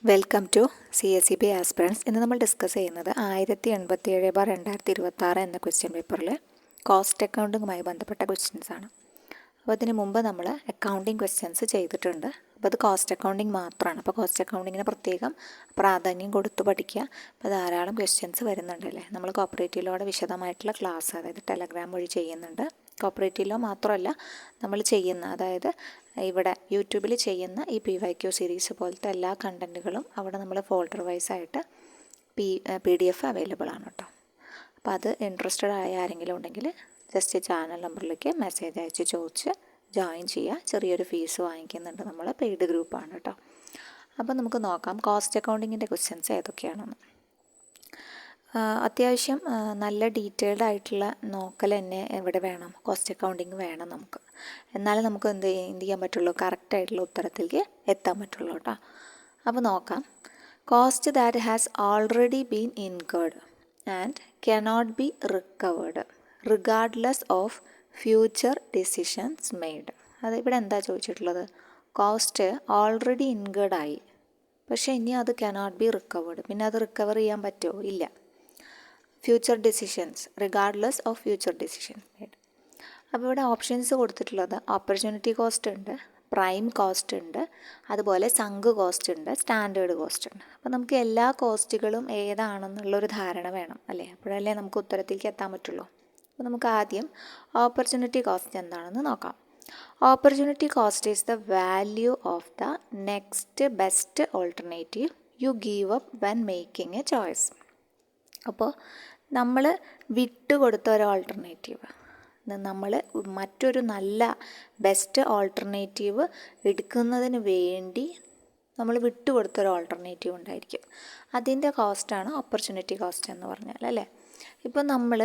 Welcome to CSEB aspirants. ഇന്ന് നമ്മൾ discuss ചെയ്യുന്നത് 1077/2026 എന്ന ക്വസ്റ്റ്യൻ പേപ്പറിൽ കോസ്റ്റ് അക്കൗണ്ടിങ്ങുമായി ബന്ധപ്പെട്ട ക്വസ്റ്റ്യൻസ് ആണ്. അപ്പോൾ അതിന് മുമ്പ് നമ്മൾ അക്കൗണ്ടിങ് ക്വസ്റ്റ്യൻസ് ചെയ്തിട്ടുണ്ട്. അപ്പോൾ അത് കോസ്റ്റ് അക്കൗണ്ടിങ് മാത്രമാണ്. അപ്പോൾ കോസ്റ്റ് അക്കൗണ്ടിങ്ങിന് പ്രത്യേകം പ്രാധാന്യം കൊടുത്ത് പഠിക്കുക. അപ്പോൾ ധാരാളം ക്വസ്റ്റ്യൻസ് വരുന്നുണ്ടല്ലേ. നമ്മൾ കോപ്പറേറ്റീവ് ലോയുടെ വിശദമായിട്ടുള്ള ക്ലാസ് അതായത് ടെലഗ്രാം വഴി ചെയ്യുന്നുണ്ട്. കോപ്പറേറ്റീവ് ലോ മാത്രമല്ല നമ്മൾ ചെയ്യുന്ന അതായത് ഇവിടെ യൂട്യൂബിൽ ചെയ്യുന്ന ഈ PYQ സീരീസ് പോലത്തെ എല്ലാ കണ്ടൻറ്റുകളും അവിടെ നമ്മൾ ഫോൾഡർ വൈസ് ആയിട്ട് PDF അവൈലബിൾ ആണ് കേട്ടോ. അപ്പോൾ അത് ഇൻട്രസ്റ്റഡ് ആയ ആരെങ്കിലും ഉണ്ടെങ്കിൽ ജസ്റ്റ് ചാനൽ നമ്പറിലേക്ക് മെസ്സേജ് അയച്ച് ചോദിച്ച് ജോയിൻ ചെയ്യുക. ചെറിയൊരു ഫീസ് വാങ്ങിക്കുന്നുണ്ട്, നമ്മൾ പെയ്ഡ് ഗ്രൂപ്പാണ് കേട്ടോ. അപ്പോൾ നമുക്ക് നോക്കാം കോസ്റ്റ് അക്കൗണ്ടിങ്ങിൻ്റെ ക്വസ്റ്റ്യൻസ് ഏതൊക്കെയാണെന്ന്. അത്യാവശ്യം നല്ല ഡീറ്റെയിൽഡ് ആയിട്ടുള്ള നോക്കൽ തന്നെ ഇവിടെ വേണം, കോസ്റ്റ് അക്കൗണ്ടിങ് വേണം നമുക്ക്. എന്നാലേ നമുക്ക് എന്ത് ചെയ്യാൻ പറ്റുള്ളൂ, കറക്റ്റായിട്ടുള്ള ഉത്തരത്തിലേക്ക് എത്താൻ പറ്റുള്ളൂ കേട്ടോ. അപ്പോൾ നോക്കാം. Cost that has already been incurred and cannot be recovered regardless of future decisions made. അത് ഇവിടെ എന്താ ചോദിച്ചിട്ടുള്ളത്, കോസ്റ്റ് ഓൾറെഡി ഇൻകേർഡായി പക്ഷേ ഇനി അത് കനോട്ട് ബി റിക്കവേർഡ്, പിന്നെ അത് റിക്കവർ ചെയ്യാൻ പറ്റുമോ, ഇല്ല. Future decisions regardless of future decisions made. അപ്പോൾ ഇവിടെ ഓപ്ഷൻസ് കൊടുത്തിട്ടുള്ളത് ഓപ്പർച്യൂണിറ്റി കോസ്റ്റ് ഉണ്ട്, പ്രൈം കോസ്റ്റ് ഉണ്ട്, അതുപോലെ സങ്ക് കോസ്റ്റ് ഉണ്ട്, സ്റ്റാൻഡേർഡ് കോസ്റ്റ് ഉണ്ട്. അപ്പോൾ നമുക്ക് എല്ലാ കോസ്റ്റുകളും ഏതാണെന്നുള്ളൊരു ധാരണ വേണം അല്ലേ, അപ്പോഴല്ലേ നമുക്ക് ഉത്തരത്തിലേക്ക് എത്താൻ പറ്റുള്ളൂ. അപ്പോൾ നമുക്ക് ആദ്യം ഓപ്പർച്യൂണിറ്റി കോസ്റ്റ് എന്താണെന്ന് നോക്കാം. Opportunity cost is the value of the next best alternative you give up when making A choice. അപ്പോൾ നമ്മൾ വിട്ടുകൊടുത്ത ഒരു ഓൾട്ടർനേറ്റീവ്, നമ്മൾ മറ്റൊരു നല്ല ബെസ്റ്റ് ഓൾട്ടർനേറ്റീവ് എടുക്കുന്നതിന് വേണ്ടി നമ്മൾ വിട്ടുകൊടുത്തൊരു ഓൾട്ടർനേറ്റീവ് ഉണ്ടായിരിക്കും. അതിൻ്റെ കോസ്റ്റാണ് ഓപ്പർച്യൂണിറ്റി കോസ്റ്റ് എന്ന് പറഞ്ഞാൽ അല്ലേ. ഇപ്പോൾ നമ്മൾ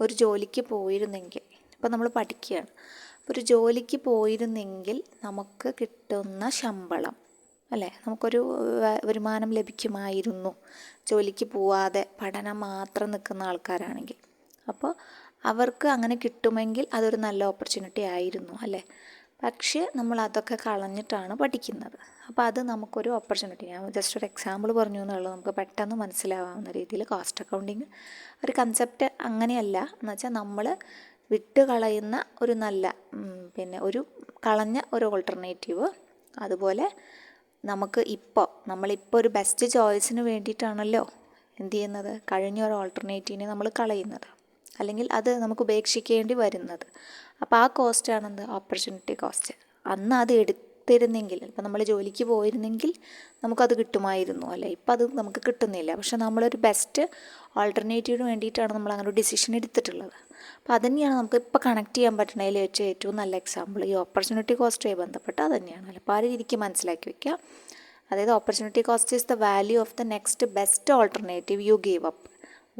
ഒരു ജോലിക്ക് പോയിരുന്നെങ്കിൽ, ഇപ്പോൾ നമ്മൾ പഠിക്കുകയാണ്, ഒരു ജോലിക്ക് പോയിരുന്നെങ്കിൽ നമുക്ക് കിട്ടുന്ന ശമ്പളം അല്ലേ, നമുക്കൊരു വരുമാനം ലഭിക്കുമായിരുന്നു ജോലിക്ക് പോവാതെ പഠനം മാത്രം നിൽക്കുന്ന ആൾക്കാരാണെങ്കിൽ. അപ്പോൾ അവർക്ക് അങ്ങനെ കിട്ടുമെങ്കിൽ അതൊരു നല്ല ഓപ്പർച്യൂണിറ്റി ആയിരുന്നു അല്ലേ. പക്ഷേ നമ്മൾ അതൊക്കെ കളഞ്ഞിട്ടാണ് പഠിക്കുന്നത്. അപ്പോൾ അത് നമുക്കൊരു ഓപ്പർച്യൂണിറ്റി, ഞാൻ ജസ്റ്റ് ഒരു എക്സാമ്പിൾ പറഞ്ഞു എന്നുള്ളത് നമുക്ക് പെട്ടെന്ന് മനസ്സിലാവാവുന്ന രീതിയിൽ കോസ്റ്റ് അക്കൗണ്ടിങ് ഒരു കൺസെപ്റ്റ് അങ്ങനെയല്ല എന്ന് വെച്ചാൽ നമ്മൾ വിട്ട് കളയുന്ന ഒരു നല്ല ഒരു കളഞ്ഞ ഒരു ഓൾട്ടർനേറ്റീവ്, അതുപോലെ നമുക്ക് നമ്മളിപ്പോൾ ഒരു ബെസ്റ്റ് ചോയ്സിന് വേണ്ടിയിട്ടാണല്ലോ എന്ത് ചെയ്യുന്നത്, കഴിഞ്ഞ ഒരു ഓൾട്ടർനേറ്റീവിനെ നമ്മൾ കളയുന്നത് അല്ലെങ്കിൽ അത് നമുക്ക് ഉപേക്ഷിക്കേണ്ടി വരുന്നത്. അപ്പോൾ ആ കോസ്റ്റാണെന്ത്, ഓപ്പർച്യൂണിറ്റി കോസ്റ്റ്. അന്ന് അത് എടുത്തിരുന്നെങ്കിൽ, ഇപ്പം നമ്മൾ ജോലിക്ക് പോയിരുന്നെങ്കിൽ നമുക്കത് കിട്ടുമായിരുന്നു അല്ലേ. ഇപ്പം അത് നമുക്ക് കിട്ടുന്നില്ല, പക്ഷെ നമ്മളൊരു ബെസ്റ്റ് ഓൾട്ടർനേറ്റീവിന് വേണ്ടിയിട്ടാണ് നമ്മൾ അങ്ങനെ ഒരു ഡിസിഷൻ എടുത്തിട്ടുള്ളത്. അപ്പോൾ അതുതന്നെയാണ് നമുക്ക് ഇപ്പോൾ കണക്ട് ചെയ്യാൻ പറ്റുന്നതിൽ വെച്ച് ഏറ്റവും നല്ല എക്സാമ്പിൾ ഈ ഓപ്പർച്യൂണിറ്റി കോസ്റ്റുമായി ബന്ധപ്പെട്ട് അത് തന്നെയാണല്ലോ. അപ്പോൾ ആ രീതിക്ക് മനസ്സിലാക്കി വയ്ക്കുക. അതായത് opportunity cost is the value of the next best alternative you give up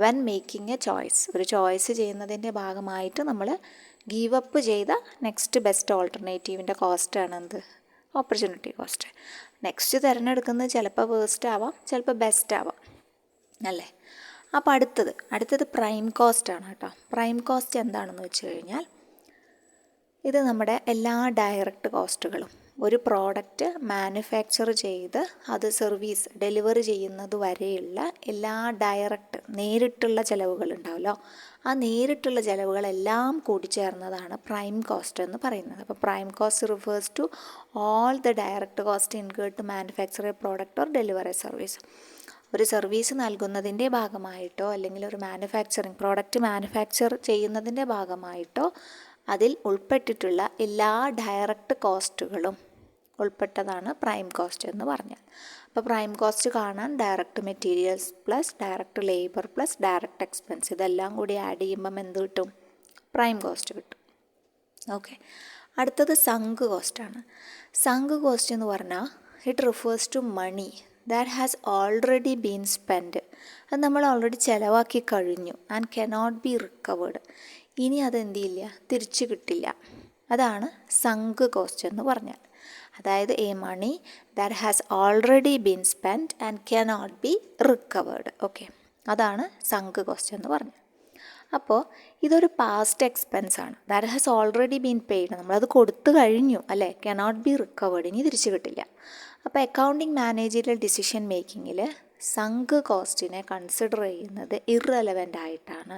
when making A choice. ഒരു ചോയ്സ് ചെയ്യുന്നതിൻ്റെ ഭാഗമായിട്ട് നമ്മൾ ഗീവ് അപ്പ് ചെയ്ത നെക്സ്റ്റ് ബെസ്റ്റ് ഓൾട്ടർനേറ്റീവിൻ്റെ കോസ്റ്റാണ് എന്ത്, ഓപ്പർച്യൂണിറ്റി കോസ്റ്റ്. നെക്സ്റ്റ് തിരഞ്ഞെടുക്കുന്നത് ചിലപ്പോൾ വേസ്റ്റ് ആവാം, ചിലപ്പോൾ ബെസ്റ്റ് ആവാം അല്ലേ. അപ്പോൾ അടുത്തത് പ്രൈം കോസ്റ്റ് ആണ് കേട്ടോ. പ്രൈം കോസ്റ്റ് എന്താണെന്ന് വെച്ച് കഴിഞ്ഞാൽ ഇത് നമ്മുടെ എല്ലാ ഡയറക്റ്റ് കോസ്റ്റുകളും, ഒരു പ്രോഡക്റ്റ് മാനുഫാക്ചർ ചെയ്ത് അത് സർവീസ് ഡെലിവറി ചെയ്യുന്നത് വരെയുള്ള എല്ലാ ഡയറക്റ്റ് നേരിട്ടുള്ള ചിലവുകൾ ഉണ്ടാവുമല്ലോ, ആ നേരിട്ടുള്ള ചിലവുകളെല്ലാം കൂടിച്ചേർന്നതാണ് പ്രൈം കോസ്റ്റ് എന്ന് പറയുന്നത്. അപ്പോൾ prime cost refers to all the direct cost incurred to manufacture a product or deliver a service. ഒരു സർവീസ് നൽകുന്നതിൻ്റെ ഭാഗമായിട്ടോ അല്ലെങ്കിൽ ഒരു പ്രോഡക്റ്റ് മാനുഫാക്ചർ ചെയ്യുന്നതിൻ്റെ ഭാഗമായിട്ടോ അതിൽ ഉൾപ്പെട്ടിട്ടുള്ള എല്ലാ ഡയറക്റ്റ് കോസ്റ്റുകളും ഉൾപ്പെട്ടതാണ് പ്രൈം കോസ്റ്റ് എന്ന് പറഞ്ഞാൽ. അപ്പോൾ പ്രൈം കോസ്റ്റ് കാണാൻ direct materials plus direct labour plus direct expense ഇതെല്ലാം കൂടി ആഡ് ചെയ്യുമ്പം എന്ത് കിട്ടും, പ്രൈം കോസ്റ്റ് കിട്ടും. ഓക്കെ. അടുത്തത് സങ്ക് കോസ്റ്റാണ്. സങ്ക് കോസ്റ്റ് എന്ന് പറഞ്ഞാൽ it refers to money that has already been spend. അത് നമ്മൾ ഓൾറെഡി ചിലവാക്കി കഴിഞ്ഞു ആൻഡ് കനോട്ട് ബി റിക്കവേർഡ്. ഇനി അതെന്ത് ചെയ്യില്ല, തിരിച്ചു കിട്ടില്ല. അതാണ് സങ്ക് കോസ്റ്റ് എന്ന് പറഞ്ഞാൽ. അതായത് a money that has already been spend and cannot be recovered. Okay, അതാണ് സങ്ക് കോസ്റ്റ് എന്ന് പറഞ്ഞാൽ. അപ്പോൾ ഇതൊരു പാസ്റ്റ് എക്സ്പെൻസ് ആണ്. That has already been paid, നമ്മളത് കൊടുത്തു കഴിഞ്ഞു അല്ലേ. കനോട്ട് ബി റിക്കവേർഡ്, ഇനി തിരിച്ചു കിട്ടില്ല. അപ്പോൾ അക്കൗണ്ടിങ് മാനേജറിയൽ ഡിസിഷൻ മേക്കിങ്ങിൽ സങ്ക് കോസ്റ്റിനെ കൺസിഡർ ചെയ്യുന്നത് ഇറലവൻ്റ് ആയിട്ടാണ്.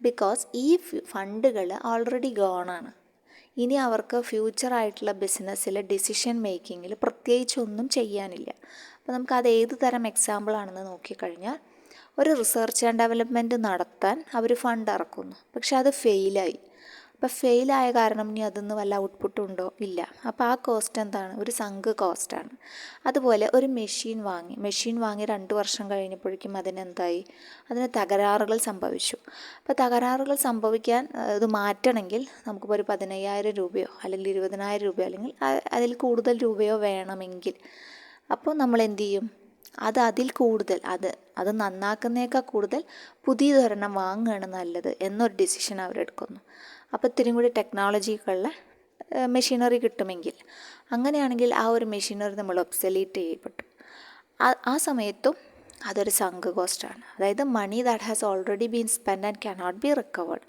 ബിക്കോസ് ഈ ഫണ്ടുകൾ ഓൾറെഡി ഗോണാണ്. ഇനി അവർക്ക് ഫ്യൂച്ചറായിട്ടുള്ള ബിസിനസ്സിൽ ഡിസിഷൻ മേക്കിങ്ങിൽ പ്രത്യേകിച്ചൊന്നും ചെയ്യാനില്ല. അപ്പോൾ നമുക്കത് ഏത് തരം എക്സാമ്പിളാണെന്ന് നോക്കിക്കഴിഞ്ഞാൽ, ഒരു റിസർച്ച് ആൻഡ് ഡെവലപ്മെൻറ്റ് നടത്താൻ അവർ ഫണ്ട് ഇറക്കുന്നു, പക്ഷെ അത് ഫെയിലായി. അപ്പോൾ ഫെയിലായ കാരണം ഇനി അതിൽ നിന്ന് വല്ല ഔട്ട്പുട്ടും ഉണ്ടോ? ഇല്ല. അപ്പോൾ ആ കോസ്റ്റ് എന്താണ്? ഒരു സങ്ക് കോസ്റ്റാണ്. അതുപോലെ ഒരു മെഷീൻ വാങ്ങി 2 വർഷം കഴിഞ്ഞപ്പോഴേക്കും അതിന് തകരാറുകൾ സംഭവിച്ചു. അപ്പോൾ തകരാറുകൾ സംഭവിക്കാൻ ഇത് മാറ്റണമെങ്കിൽ നമുക്കിപ്പോൾ ഒരു 15,000 രൂപയോ അല്ലെങ്കിൽ 20,000 രൂപയോ അല്ലെങ്കിൽ അതിൽ കൂടുതൽ രൂപയോ വേണമെങ്കിൽ, അപ്പോൾ നമ്മൾ എന്ത് ചെയ്യും? അതിൽ കൂടുതൽ അത് നന്നാക്കുന്നതിനേക്കാൾ കൂടുതൽ പുതിയതൊരെണ്ണം വാങ്ങുകയാണ് നല്ലത് എന്നൊരു ഡിസിഷൻ അവരെടുക്കുന്നു. അപ്പോൾ ഇത്തിരി കൂടി ടെക്നോളജിക്കുള്ള മെഷീനറി കിട്ടുമെങ്കിൽ, അങ്ങനെയാണെങ്കിൽ ആ ഒരു മെഷീനറി നമ്മൾ ഒബ്സൊലീറ്റ് ചെയ്യപ്പെട്ടു. ആ സമയത്തും അതൊരു സങ്ക് കോസ്റ്റാണ്. അതായത് money that has already been spend and cannot be recovered.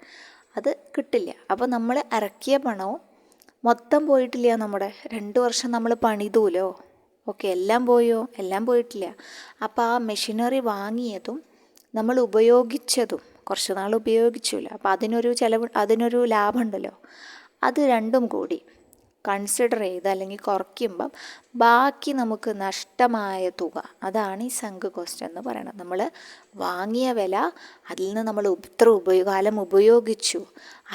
അത് കിട്ടില്ല. അപ്പോൾ നമ്മൾ ഇറക്കിയ പണവും മൊത്തം പോയിട്ടില്ല. നമ്മുടെ 2 വർഷം നമ്മൾ പണിതൂലോ, ഓക്കെ, എല്ലാം പോയോ? എല്ലാം പോയിട്ടില്ല. അപ്പോൾ ആ മെഷീനറി വാങ്ങിയതും നമ്മൾ ഉപയോഗിച്ചതും കുറച്ച് നാൾ ഉപയോഗിച്ചില്ല, അപ്പോൾ അതിനൊരു ലാഭമുണ്ടല്ലോ. അത് രണ്ടും കൂടി കൺസിഡർ ചെയ്ത് അല്ലെങ്കിൽ കുറയ്ക്കുമ്പം ബാക്കി നമുക്ക് നഷ്ടമായ തുക, അതാണ് ഈ സങ്ക് കോസ്റ്റ് എന്ന് പറയുന്നത്. നമ്മൾ വാങ്ങിയ വില, അതിൽ നിന്ന് നമ്മൾ ഇത്ര കാലം ഉപയോഗിച്ചു,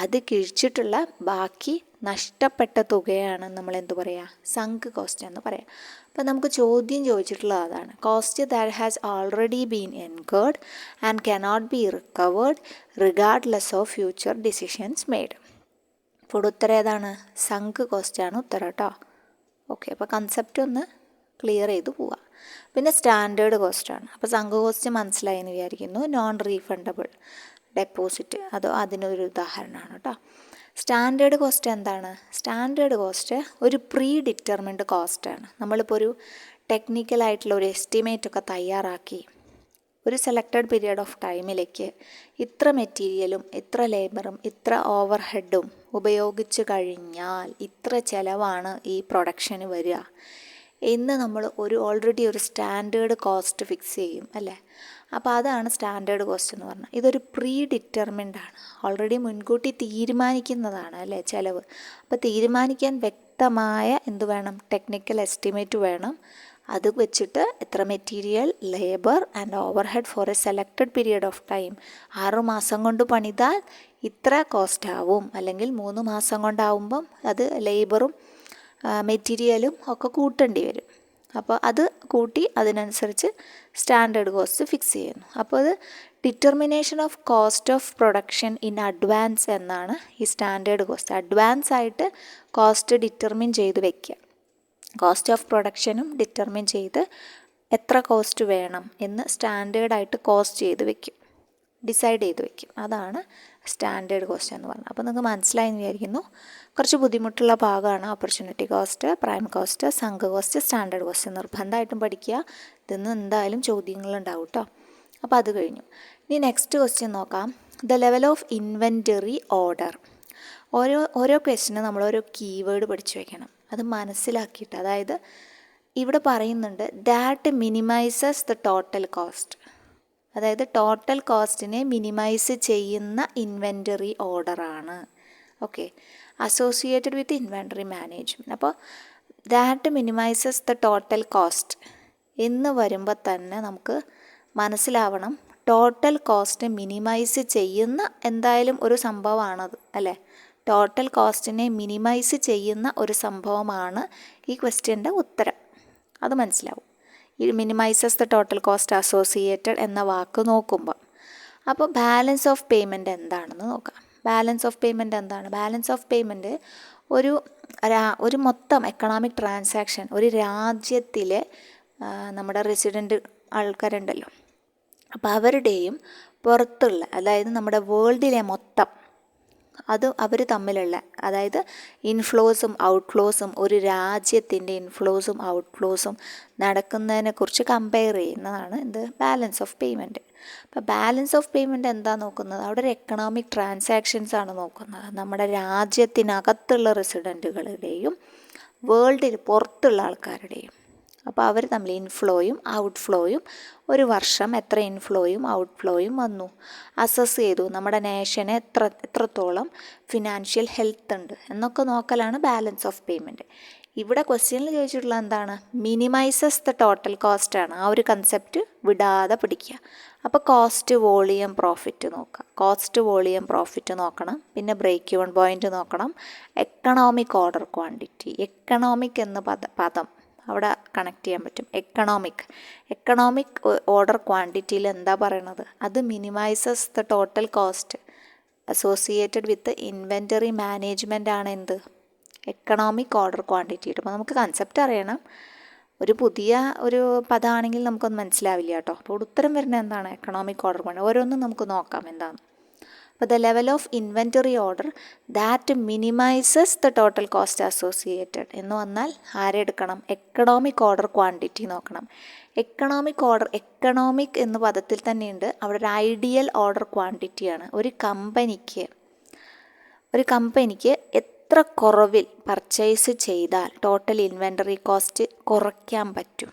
അത് കിഴിച്ചിട്ടുള്ള ബാക്കി നഷ്ടപ്പെട്ട തുകയാണ് നമ്മൾ എന്ത് പറയുക? സങ്ക് കോസ്റ്റ് എന്ന് പറയാം. അപ്പോൾ നമുക്ക് ചോദ്യം ചോദിച്ചിട്ടുള്ളത് അതാണ്. Cost that has already been incurred and cannot be recovered regardless of future decisions made. ഇപ്പോൾ ഉത്തരം ഏതാണ്? സങ്ക് കോസ്റ്റാണ് ഉത്തരം കേട്ടോ. ഓക്കെ, അപ്പോൾ കൺസെപ്റ്റ് ഒന്ന് ക്ലിയർ ചെയ്ത് പോവാം. പിന്നെ സ്റ്റാൻഡേർഡ് കോസ്റ്റാണ്. അപ്പോൾ സങ്ക് കോസ്റ്റ് മനസ്സിലായി എന്ന് വിചാരിക്കുന്നു. നോൺ റീഫണ്ടബിൾ ഡെപ്പോസിറ്റ് അതിനൊരു ഉദാഹരണമാണ് കേട്ടോ. സ്റ്റാൻഡേർഡ് കോസ്റ്റ് എന്താണ്? സ്റ്റാൻഡേർഡ് കോസ്റ്റ് ഒരു പ്രീ ഡിറ്റർമിൻഡ് കോസ്റ്റാണ്. നമ്മളിപ്പോൾ ഒരു ടെക്നിക്കലായിട്ടുള്ള ഒരു എസ്റ്റിമേറ്റൊക്കെ തയ്യാറാക്കി ഒരു സെലക്റ്റഡ് പീരിയഡ് ഓഫ് ടൈമിലേക്ക് ഇത്ര മെറ്റീരിയലും ഇത്ര ലേബറും ഇത്ര ഓവർ ഹെഡും ഉപയോഗിച്ച് കഴിഞ്ഞാൽ ഇത്ര ചിലവാണ് ഈ പ്രൊഡക്ഷന് വരിക എന്ന് നമ്മൾ ഓൾറെഡി ഒരു സ്റ്റാൻഡേർഡ് കോസ്റ്റ് ഫിക്സ് ചെയ്യും അല്ലേ. അപ്പോൾ അതാണ് സ്റ്റാൻഡേർഡ് കോസ്റ്റ് എന്ന് പറഞ്ഞാൽ. ഇതൊരു പ്രീ ഡിറ്റർമിൻഡ് ആണ്, ഓൾറെഡി മുൻകൂട്ടി തീരുമാനിക്കുന്നതാണ് അല്ലേ ചിലവ്. അപ്പോൾ തീരുമാനിക്കാൻ വ്യക്തമായ എന്ത് വേണം? ടെക്നിക്കൽ എസ്റ്റിമേറ്റ് വേണം. അത് വെച്ചിട്ട് എത്ര material, labour and overhead for a selected period of time, 6 മാസം കൊണ്ട് പണിതാൽ ഇത്ര കോസ്റ്റ് ആവും, അല്ലെങ്കിൽ 3 മാസം കൊണ്ടാവുമ്പം അത് ലേബറും മെറ്റീരിയലും ഒക്കെ കൂട്ടേണ്ടി വരും. അപ്പോൾ അത് കൂട്ടി അതിനനുസരിച്ച് സ്റ്റാൻഡേർഡ് കോസ്റ്റ് ഫിക്സ് ചെയ്യുന്നു. അപ്പോൾ അത് determination of cost of production in advance എന്നാണ് ഈ സ്റ്റാൻഡേർഡ് കോസ്റ്റ്. അഡ്വാൻസ് ആയിട്ട് കോസ്റ്റ് ഡിറ്റർമിൻ ചെയ്ത് വയ്ക്കുക. കോസ്റ്റ് ഓഫ് പ്രൊഡക്ഷനും ഡിറ്റർമിൻ ചെയ്ത് എത്ര കോസ്റ്റ് വേണം എന്ന് സ്റ്റാൻഡേർഡായിട്ട് ഡിസൈഡ് ചെയ്ത് വയ്ക്കും. അതാണ് സ്റ്റാൻഡേർഡ് കോസ്റ്റ് എന്ന് പറഞ്ഞത്. അപ്പോൾ നിങ്ങൾക്ക് മനസ്സിലായെന്ന് വിചാരിക്കുന്നു. കുറച്ച് ബുദ്ധിമുട്ടുള്ള ഭാഗമാണ് opportunity cost, prime cost, sunk cost, standard cost. നിർബന്ധമായിട്ടും പഠിക്കുക. ഇതിന്ന് എന്തായാലും ചോദ്യങ്ങളുണ്ടാവും കേട്ടോ. അപ്പോൾ അത് കഴിഞ്ഞു. ഇനി നെക്സ്റ്റ് ക്വസ്റ്റ്യൻ നോക്കാം. The level of inventory order. ഓരോ ക്വസ്റ്റിന് നമ്മൾ ഓരോ കീവേഡ് പഠിച്ചു വയ്ക്കണം. അത് മനസ്സിലാക്കിയിട്ട്, അതായത് ഇവിടെ പറയുന്നുണ്ട് that minimises the total cost, അതായത് ടോട്ടൽ കോസ്റ്റിനെ മിനിമൈസ് ചെയ്യുന്ന ഇൻവെൻറ്ററി ഓർഡറാണ്. Okay, associated with inventory management. അപ്പോൾ that minimises the total cost എന്ന് വരുമ്പോൾ തന്നെ നമുക്ക് മനസ്സിലാവണം ടോട്ടൽ കോസ്റ്റ് മിനിമൈസ് ചെയ്യുന്ന എന്തായാലും ഒരു സംഭവമാണത് അല്ലേ. ടോട്ടൽ കോസ്റ്റിനെ മിനിമൈസ് ചെയ്യുന്ന ഒരു സംഭവമാണ് ഈ ക്വസ്റ്റ്യൻ്റെ ഉത്തരം. അത് മനസ്സിലാവും. ഈ minimises the total cost associated എന്ന വാക്ക് നോക്കുമ്പോൾ. അപ്പോൾ ബാലൻസ് ഓഫ് പേയ്മെൻറ്റ് എന്താണെന്ന് നോക്കാം. ബാലൻസ് ഓഫ് പേയ്മെൻറ്റ് എന്താണ്? ബാലൻസ് ഓഫ് പേയ്മെൻറ്റ് ഒരു മൊത്തം എക്കണോമിക് ട്രാൻസാക്ഷൻ, ഒരു രാജ്യത്തിലെ നമ്മുടെ റെസിഡൻറ്റ് ആൾക്കാരുണ്ടല്ലോ, അപ്പോൾ അവരുടെയും പുറത്തുള്ള, അതായത് നമ്മുടെ വേൾഡിലെ മൊത്തം അത് അവർ തമ്മിലുള്ള, അതായത് ഇൻഫ്ലോസും ഔട്ട്ഫ്ലോസും, ഒരു രാജ്യത്തിൻ്റെ ഇൻഫ്ലോസും ഔട്ട്ഫ്ലോസും നടക്കുന്നതിനെക്കുറിച്ച് കമ്പയർ ചെയ്യുന്നതാണ് ബാലൻസ് ഓഫ് പേയ്മെൻറ്റ്. അപ്പോൾ ബാലൻസ് ഓഫ് പേയ്മെൻറ്റ് എന്താ നോക്കുന്നത്? അവിടെ ഒരു എക്കണോമിക് ട്രാൻസാക്ഷൻസ് ആണ് നോക്കുന്നത്. നമ്മുടെ രാജ്യത്തിനകത്തുള്ള റെസിഡൻറ്റുകളുടെയും വേൾഡിൽ പുറത്തുള്ള ആൾക്കാരുടെയും. അപ്പോൾ അവർ തമ്മിൽ ഇൻഫ്ലോയും ഔട്ട്ഫ്ലോയും ഒരു വർഷം എത്ര ഇൻഫ്ലോയും ഔട്ട്ഫ്ലോയും വന്നു, അസസ് ചെയ്തു, നമ്മുടെ നേഷന് എത്രത്തോളം ഫിനാൻഷ്യൽ ഹെൽത്ത് ഉണ്ട് എന്നൊക്കെ നോക്കലാണ് ബാലൻസ് ഓഫ് പേയ്മെൻറ്റ്. ഇവിടെ ക്വസ്റ്റ്യനിൽ ചോദിച്ചിട്ടുള്ള എന്താണ്, മിനിമൈസസ് ദ ടോട്ടൽ കോസ്റ്റ് ആണ്. ആ ഒരു കൺസെപ്റ്റ് വിടാതെ പിടിക്കുക. അപ്പോൾ കോസ്റ്റ് വോളിയം പ്രോഫിറ്റ് നോക്കുക, കോസ്റ്റ് വോളിയം പ്രോഫിറ്റ് നോക്കണം, പിന്നെ ബ്രേക്ക് ഇവൺ പോയിൻ്റ് നോക്കണം, എക്കണോമിക് ഓർഡർ ക്വാണ്ടിറ്റി. എക്കണോമിക് എന്ന പദം അവിടെ കണക്ട് ചെയ്യാൻ പറ്റും. എക്കണോമിക് ഓർഡർ ക്വാണ്ടിറ്റിയിൽ എന്താ പറയണത്, അത് minimises the total cost associated with inventory management ആണ് എന്ത്, എക്കണോമിക് ഓർഡർ ക്വാണ്ടിറ്റി. അപ്പോൾ നമുക്ക് കൺസെപ്റ്റ് അറിയണം. ഒരു പുതിയ ഒരു പദമാണെങ്കിൽ നമുക്കൊന്നും മനസ്സിലാവില്ല കേട്ടോ. അപ്പോൾ ഉത്തരം വരുന്നത് എന്താണ്, എക്കണോമിക് ഓർഡർ ക്വാണ്ടിറ്റി. ഓരോന്നും നമുക്ക് നോക്കാം എന്താണ്. അപ്പോൾ the level of inventory order that minimises the total cost associated എന്ന് വന്നാൽ ആരെടുക്കണം, എക്കണോമിക് ഓർഡർ ക്വാണ്ടിറ്റി നോക്കണം. എക്കണോമിക് എന്ന പദത്തിൽ തന്നെയുണ്ട് അവിടെ ഒരു ഐഡിയൽ ഓർഡർ ക്വാണ്ടിറ്റിയാണ്. ഒരു കമ്പനിക്ക് എത്ര കുറവിൽ പർച്ചേസ് ചെയ്താൽ ടോട്ടൽ ഇൻവെൻറ്ററി കോസ്റ്റ് കുറയ്ക്കാൻ പറ്റും,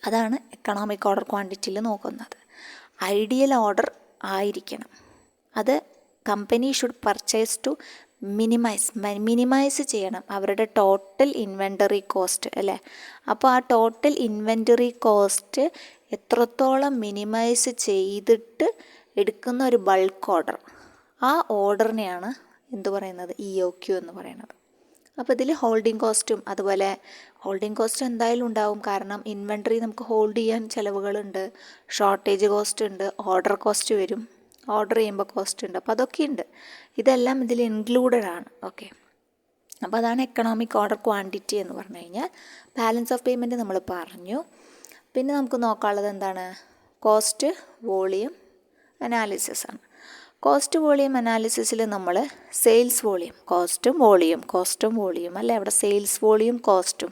അതാണ് എക്കണോമിക് ഓർഡർ ക്വാണ്ടിറ്റിയിൽ നോക്കുന്നത്. ഐഡിയൽ ഓർഡർ ആയിരിക്കണം. അത് company should purchase to minimise ചെയ്യണം അവരുടെ ടോട്ടൽ ഇൻവെൻറ്ററി കോസ്റ്റ് അല്ലേ. അപ്പോൾ ആ ടോട്ടൽ ഇൻവെൻറ്ററി കോസ്റ്റ് എത്രത്തോളം മിനിമൈസ് ചെയ്തിട്ട് എടുക്കുന്ന ഒരു ബൾക്ക് ഓർഡർ, ആ ഓർഡറിനെയാണ് എന്ത് പറയുന്നത്, EOQ എന്ന് പറയുന്നത്. അപ്പോൾ ഇതിൽ ഹോൾഡിംഗ് കോസ്റ്റും, അതുപോലെ ഹോൾഡിംഗ് കോസ്റ്റ് എന്തായാലും ഉണ്ടാവും. കാരണം ഇൻവെൻറ്ററി നമുക്ക് ഹോൾഡ് ചെയ്യാൻ ചിലവുകളുണ്ട്, ഷോർട്ടേജ് കോസ്റ്റ് ഉണ്ട്, ഓർഡർ കോസ്റ്റ് വരും, ഓർഡർ ചെയ്യുമ്പോൾ കോസ്റ്റ് ഉണ്ട്. അപ്പോൾ അതൊക്കെ ഉണ്ട്. ഇതെല്ലാം ഇതിൽ ഇൻക്ലൂഡഡ് ആണ്. ഓക്കെ, അപ്പോൾ അതാണ് എക്കണോമിക് ഓർഡർ ക്വാണ്ടിറ്റി എന്ന് പറഞ്ഞു കഴിഞ്ഞാൽ. ബാലൻസ് ഓഫ് പേയ്മെൻറ്റ് നമ്മൾ പറഞ്ഞു. പിന്നെ നമുക്ക് നോക്കാനുള്ളത് എന്താണ്, കോസ്റ്റ് വോളിയം അനാലിസിസ് ആണ്. കോസ്റ്റ് വോളിയം അനാലിസിസിൽ നമ്മൾ സെയിൽസ് വോളിയം, കോസ്റ്റും വോളിയം അല്ലേ. അവിടെ സെയിൽസ് വോളിയം കോസ്റ്റും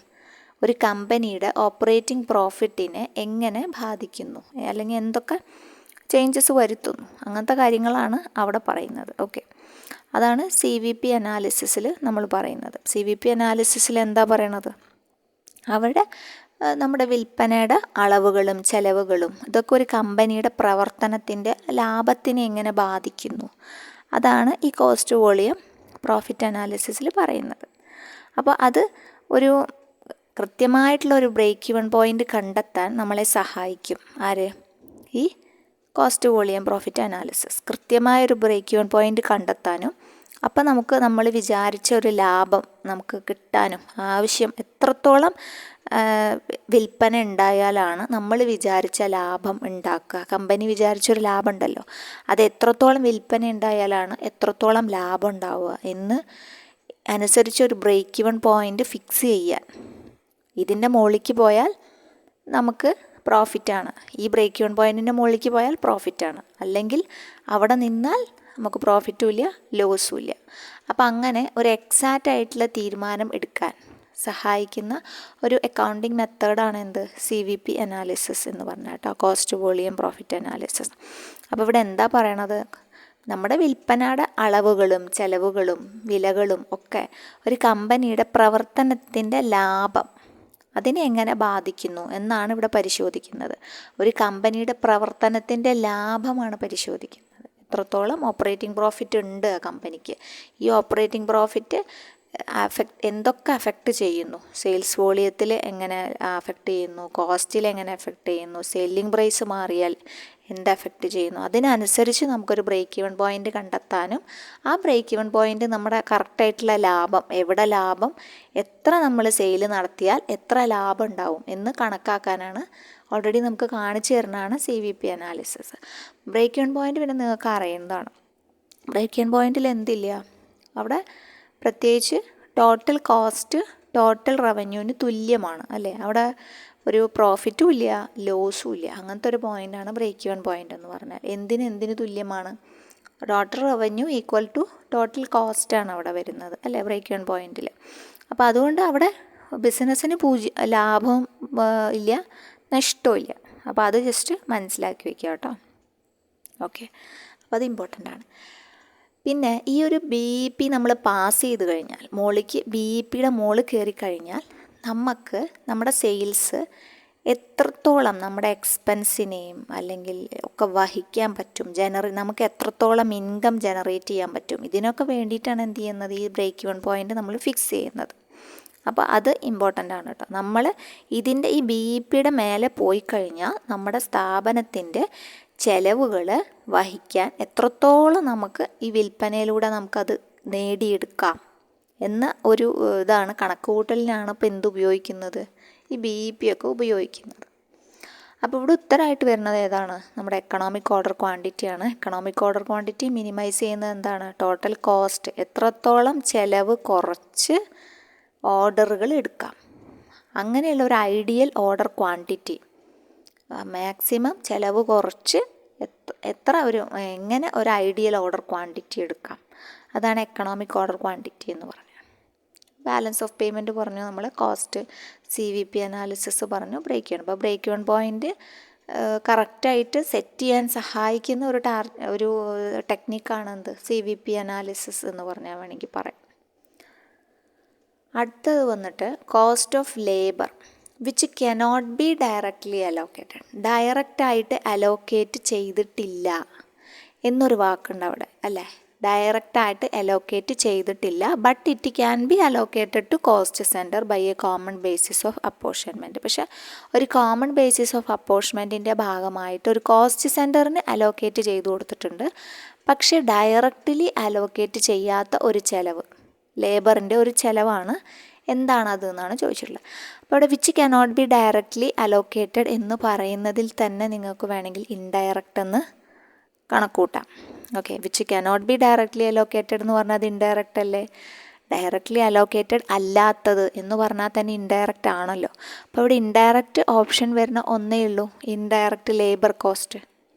ഒരു കമ്പനിയുടെ ഓപ്പറേറ്റിംഗ് പ്രോഫിറ്റിനെ എങ്ങനെ ബാധിക്കുന്നു, അല്ലെങ്കിൽ എന്തൊക്കെ ചേഞ്ചസ് വരുത്തുന്നു, അങ്ങനത്തെ കാര്യങ്ങളാണ് അവിടെ പറയുന്നത്. ഓക്കെ, അതാണ് CVP അനാലിസിസിൽ നമ്മൾ പറയുന്നത്. CVP അനാലിസിസിൽ എന്താ പറയണത്, അവിടെ നമ്മുടെ വിൽപ്പനയുടെ അളവുകളും ചെലവുകളും ഇതൊക്കെ ഒരു കമ്പനിയുടെ പ്രവർത്തനത്തിൻ്റെ ലാഭത്തിനെ എങ്ങനെ ബാധിക്കുന്നു, അതാണ് ഈ കോസ്റ്റ് വോളിയം പ്രോഫിറ്റ് അനാലിസിസിൽ പറയുന്നത്. അപ്പോൾ അത് ഒരു കൃത്യമായിട്ടുള്ള ഒരു ബ്രേക്ക് ഇവൺ പോയിൻ്റ് കണ്ടെത്താൻ നമ്മളെ സഹായിക്കും. ആര്, ഈ കോസ്റ്റ് വോളിയം പ്രോഫിറ്റ് അനാലിസിസ്. കൃത്യമായൊരു ബ്രേക്ക് ഇവൺ പോയിൻ്റ് കണ്ടെത്താനും അപ്പം നമ്മൾ വിചാരിച്ച ഒരു ലാഭം നമുക്ക് കിട്ടാനും ആവശ്യം എത്രത്തോളം വിൽപ്പന ഉണ്ടായാലാണ് നമ്മൾ വിചാരിച്ച ലാഭം ഉണ്ടാക്കുക. കമ്പനി വിചാരിച്ചൊരു ലാഭം ഉണ്ടല്ലോ, അത് എത്രത്തോളം വിൽപ്പന ഉണ്ടായാലാണ് എത്രത്തോളം ലാഭം ഉണ്ടാവുക എന്ന് അനുസരിച്ചൊരു ബ്രേക്ക് ഇവൺ പോയിൻ്റ് ഫിക്സ് ചെയ്യാൻ. ഇതിൻ്റെ മുകളിലേക്ക് പോയാൽ നമുക്ക് പ്രോഫിറ്റാണ്, ഈ ബ്രേക്ക് ഇവൺ പോയിൻറ്റിൻ്റെ മുകളിലേക്ക് പോയാൽ പ്രോഫിറ്റാണ്, അല്ലെങ്കിൽ അവിടെ നിന്നാൽ നമുക്ക് പ്രോഫിറ്റും ഇല്ല ലോസും ഇല്ല. അപ്പം അങ്ങനെ ഒരു എക്സാക്റ്റ് ആയിട്ടുള്ള തീരുമാനം എടുക്കാൻ സഹായിക്കുന്ന ഒരു അക്കൗണ്ടിങ് മെത്തേഡാണ് എന്ത്, CVP അനാലിസിസ് എന്ന് പറഞ്ഞാൽ കേട്ടോ, കോസ്റ്റ് വോളിയം പ്രോഫിറ്റ് അനാലിസിസ്. അപ്പോൾ ഇവിടെ എന്താ പറയണത്, നമ്മുടെ വിൽപ്പനയുടെ അളവുകളും ചെലവുകളും വിലകളും ഒക്കെ ഒരു കമ്പനിയുടെ പ്രവർത്തനത്തിൻ്റെ ലാഭം അതിനെ എങ്ങനെ ബാധിക്കുന്നു എന്നാണ് ഇവിടെ പരിശോധിക്കുന്നത്. ഒരു കമ്പനിയുടെ പ്രവർത്തനത്തിൻ്റെ ലാഭമാണ് പരിശോധിക്കുന്നത്. എത്രത്തോളം ഓപ്പറേറ്റിംഗ് പ്രോഫിറ്റ് ഉണ്ട് കമ്പനിക്ക്, ഈ ഓപ്പറേറ്റിംഗ് പ്രോഫിറ്റ് എന്തൊക്കെ അഫക്റ്റ് ചെയ്യുന്നു, സെയിൽസ് വോളിയത്തിൽ എങ്ങനെ അഫക്റ്റ് ചെയ്യുന്നു, കോസ്റ്റിൽ എങ്ങനെ അഫക്റ്റ് ചെയ്യുന്നു, സെല്ലിംഗ് പ്രൈസ് മാറിയാൽ എന്ത് അഫക്റ്റ് ചെയ്യുന്നു, അതിനനുസരിച്ച് നമുക്കൊരു ബ്രേക്ക് ഇവൺ പോയിൻ്റ് കണ്ടെത്താനും ആ ബ്രേക്ക് ഇവൺ പോയിൻ്റ് നമ്മുടെ കറക്റ്റായിട്ടുള്ള ലാഭം, എവിടെ ലാഭം, എത്ര നമ്മൾ സെയിൽ നടത്തിയാൽ എത്ര ലാഭം ഉണ്ടാവും എന്ന് കണക്കാക്കാനാണ് ഓൾറെഡി നമുക്ക് കാണിച്ചു തരുന്നതാണ് CVP analysis. Break even point പിന്നെ നിങ്ങൾക്ക് അറിയുന്നതാണ്. ബ്രേക്ക് ഇവൺ പോയിൻറ്റിൽ എന്തില്ല, അവിടെ പ്രത്യേകിച്ച് ടോട്ടൽ കോസ്റ്റ് ടോട്ടൽ റവന്യൂവിന് തുല്യമാണ് അല്ലേ. അവിടെ ഒരു പ്രോഫിറ്റും ഇല്ല ലോസും ഇല്ല, അങ്ങനത്തെ ഒരു പോയിൻ്റാണ് ബ്രേക്ക് ഇവൺ പോയിൻ്റ് എന്ന് പറഞ്ഞാൽ. എന്തിന് തുല്യമാണ്, total revenue equal to total കോസ്റ്റാണ് അവിടെ വരുന്നത് അല്ലേ ബ്രേക്ക് ഇവൺ പോയിൻറ്റിൽ. അപ്പോൾ അതുകൊണ്ട് അവിടെ ബിസിനസ്സിന് ലാഭവും ഇല്ല നഷ്ടവും ഇല്ല. അപ്പോൾ അത് ജസ്റ്റ് മനസ്സിലാക്കി വയ്ക്കുക കേട്ടോ. ഓക്കെ, അപ്പോൾ അത് ഇമ്പോർട്ടൻ്റ് ആണ്. പിന്നെ ഈ ഒരു BP നമ്മൾ പാസ് ചെയ്ത് കഴിഞ്ഞാൽ, BEPയുടെ മുകളിൽ കയറി കഴിഞ്ഞാൽ നമുക്ക് നമ്മുടെ സെയിൽസ് എത്രത്തോളം നമ്മുടെ എക്സ്പെൻസിനെയും അല്ലെങ്കിൽ ഒക്കെ വഹിക്കാൻ പറ്റും, നമുക്ക് എത്രത്തോളം ഇൻകം ജനറേറ്റ് ചെയ്യാൻ പറ്റും, ഇതിനൊക്കെ വേണ്ടിയിട്ടാണ് എന്ത് ചെയ്യുന്നത്, ഈ ബ്രേക്ക് ഇവൺ പോയിൻ്റ് നമ്മൾ ഫിക്സ് ചെയ്യുന്നത്. അപ്പോൾ അത് ഇമ്പോർട്ടൻ്റ് ആണ് കേട്ടോ. നമ്മൾ ഇതിൻ്റെ ഈ BEPയുടെ മേലെ പോയി കഴിഞ്ഞാൽ നമ്മുടെ സ്ഥാപനത്തിൻ്റെ ചെലവുകൾ വഹിക്കാൻ എത്രത്തോളം നമുക്ക് ഈ വിൽപ്പനയിലൂടെ നമുക്കത് നേടിയെടുക്കാം എന്ന ഒരു ഇതാണ്, കണക്കുകൂട്ടലിനാണ് ഇപ്പോൾ എന്ത് ഉപയോഗിക്കുന്നത്, ഈ BEP ഒക്കെ ഉപയോഗിക്കുന്നത്. അപ്പോൾ ഇവിടെ ഉത്തരമായിട്ട് വരുന്നത് ഏതാണ്, നമ്മുടെ എക്കണോമിക് ഓർഡർ ക്വാണ്ടിറ്റിയാണ്. എക്കണോമിക് ഓർഡർ ക്വാണ്ടിറ്റി മിനിമൈസ് ചെയ്യുന്നത് എന്താണ്, ടോട്ടൽ കോസ്റ്റ്, എത്രത്തോളം ചെലവ് കുറച്ച് ഓർഡറുകൾ എടുക്കാം, അങ്ങനെയുള്ള ഒരു ഐഡിയൽ ഓർഡർ ക്വാണ്ടിറ്റി, മാക്സിമം ചിലവ് കുറച്ച് എങ്ങനെ ഒരു ഐഡിയൽ ഓർഡർ ക്വാണ്ടിറ്റി എടുക്കാം, അതാണ് എക്കണോമിക് ഓർഡർ ക്വാണ്ടിറ്റി എന്ന് പറഞ്ഞത്. ബാലൻസ് ഓഫ് പേയ്മെൻറ്റ് പറഞ്ഞു, നമ്മൾ കോസ്റ്റ് CVP അനാലിസിസ് പറഞ്ഞു, ബ്രേക്ക് ചെയ്യണം. അപ്പോൾ ബ്രേക്ക് ഇവൺ പോയിൻ്റ് കറക്റ്റായിട്ട് സെറ്റ് ചെയ്യാൻ സഹായിക്കുന്ന ഒരു ടെക്നിക്കാണ് എന്ത്, CVP അനാലിസിസ് എന്ന് പറഞ്ഞാൽ വേണമെങ്കിൽ പറയാം. അടുത്തത് വന്നിട്ട് cost of labour which cannot be directly allocated. ഡയറക്റ്റായിട്ട് അലോക്കേറ്റ് ചെയ്തിട്ടില്ല എന്നൊരു വാക്കുണ്ട് അവിടെ അല്ലേ, ഡയറക്റ്റായിട്ട് അലോക്കേറ്റ് ചെയ്തിട്ടില്ല, but it can be allocated to cost centre by a common basis of apportionment. പക്ഷേ ഒരു കോമൺ ബേസിസ് ഓഫ് അപ്പോർഷൻമെൻറ്റിൻ്റെ ഭാഗമായിട്ട് ഒരു കോസ്റ്റ് സെൻറ്ററിന് അലോക്കേറ്റ് ചെയ്തു കൊടുത്തിട്ടുണ്ട്, പക്ഷേ ഡയറക്റ്റ്ലി അലോക്കേറ്റ് ചെയ്യാത്ത ഒരു ചിലവ്, ലേബറിൻ്റെ ഒരു ചിലവാണ്, എന്താണത് എന്നാണ് ചോദിച്ചിട്ടുള്ളത്. അപ്പോൾ ഇവിടെ which cannot be directly allocated എന്ന് പറയുന്നതിൽ തന്നെ നിങ്ങൾക്ക് വേണമെങ്കിൽ ഇൻഡയറക്റ്റ് എന്ന് കണക്കൂട്ടാം. Okay, which cannot be directly allocated എന്ന് പറഞ്ഞാൽ അത് ഇൻഡയറക്റ്റ് അല്ലേ. ഡയറക്റ്റ്ലി അലോക്കേറ്റഡ് അല്ലാത്തത് എന്ന് പറഞ്ഞാൽ തന്നെ ഇൻഡയറക്റ്റ് ആണല്ലോ. അപ്പോൾ ഇവിടെ ഇൻഡയറക്റ്റ് ഓപ്ഷൻ വരുന്ന ഒന്നേ ഉള്ളൂ, ഇൻഡയറക്റ്റ് ലേബർ കോസ്റ്റ്.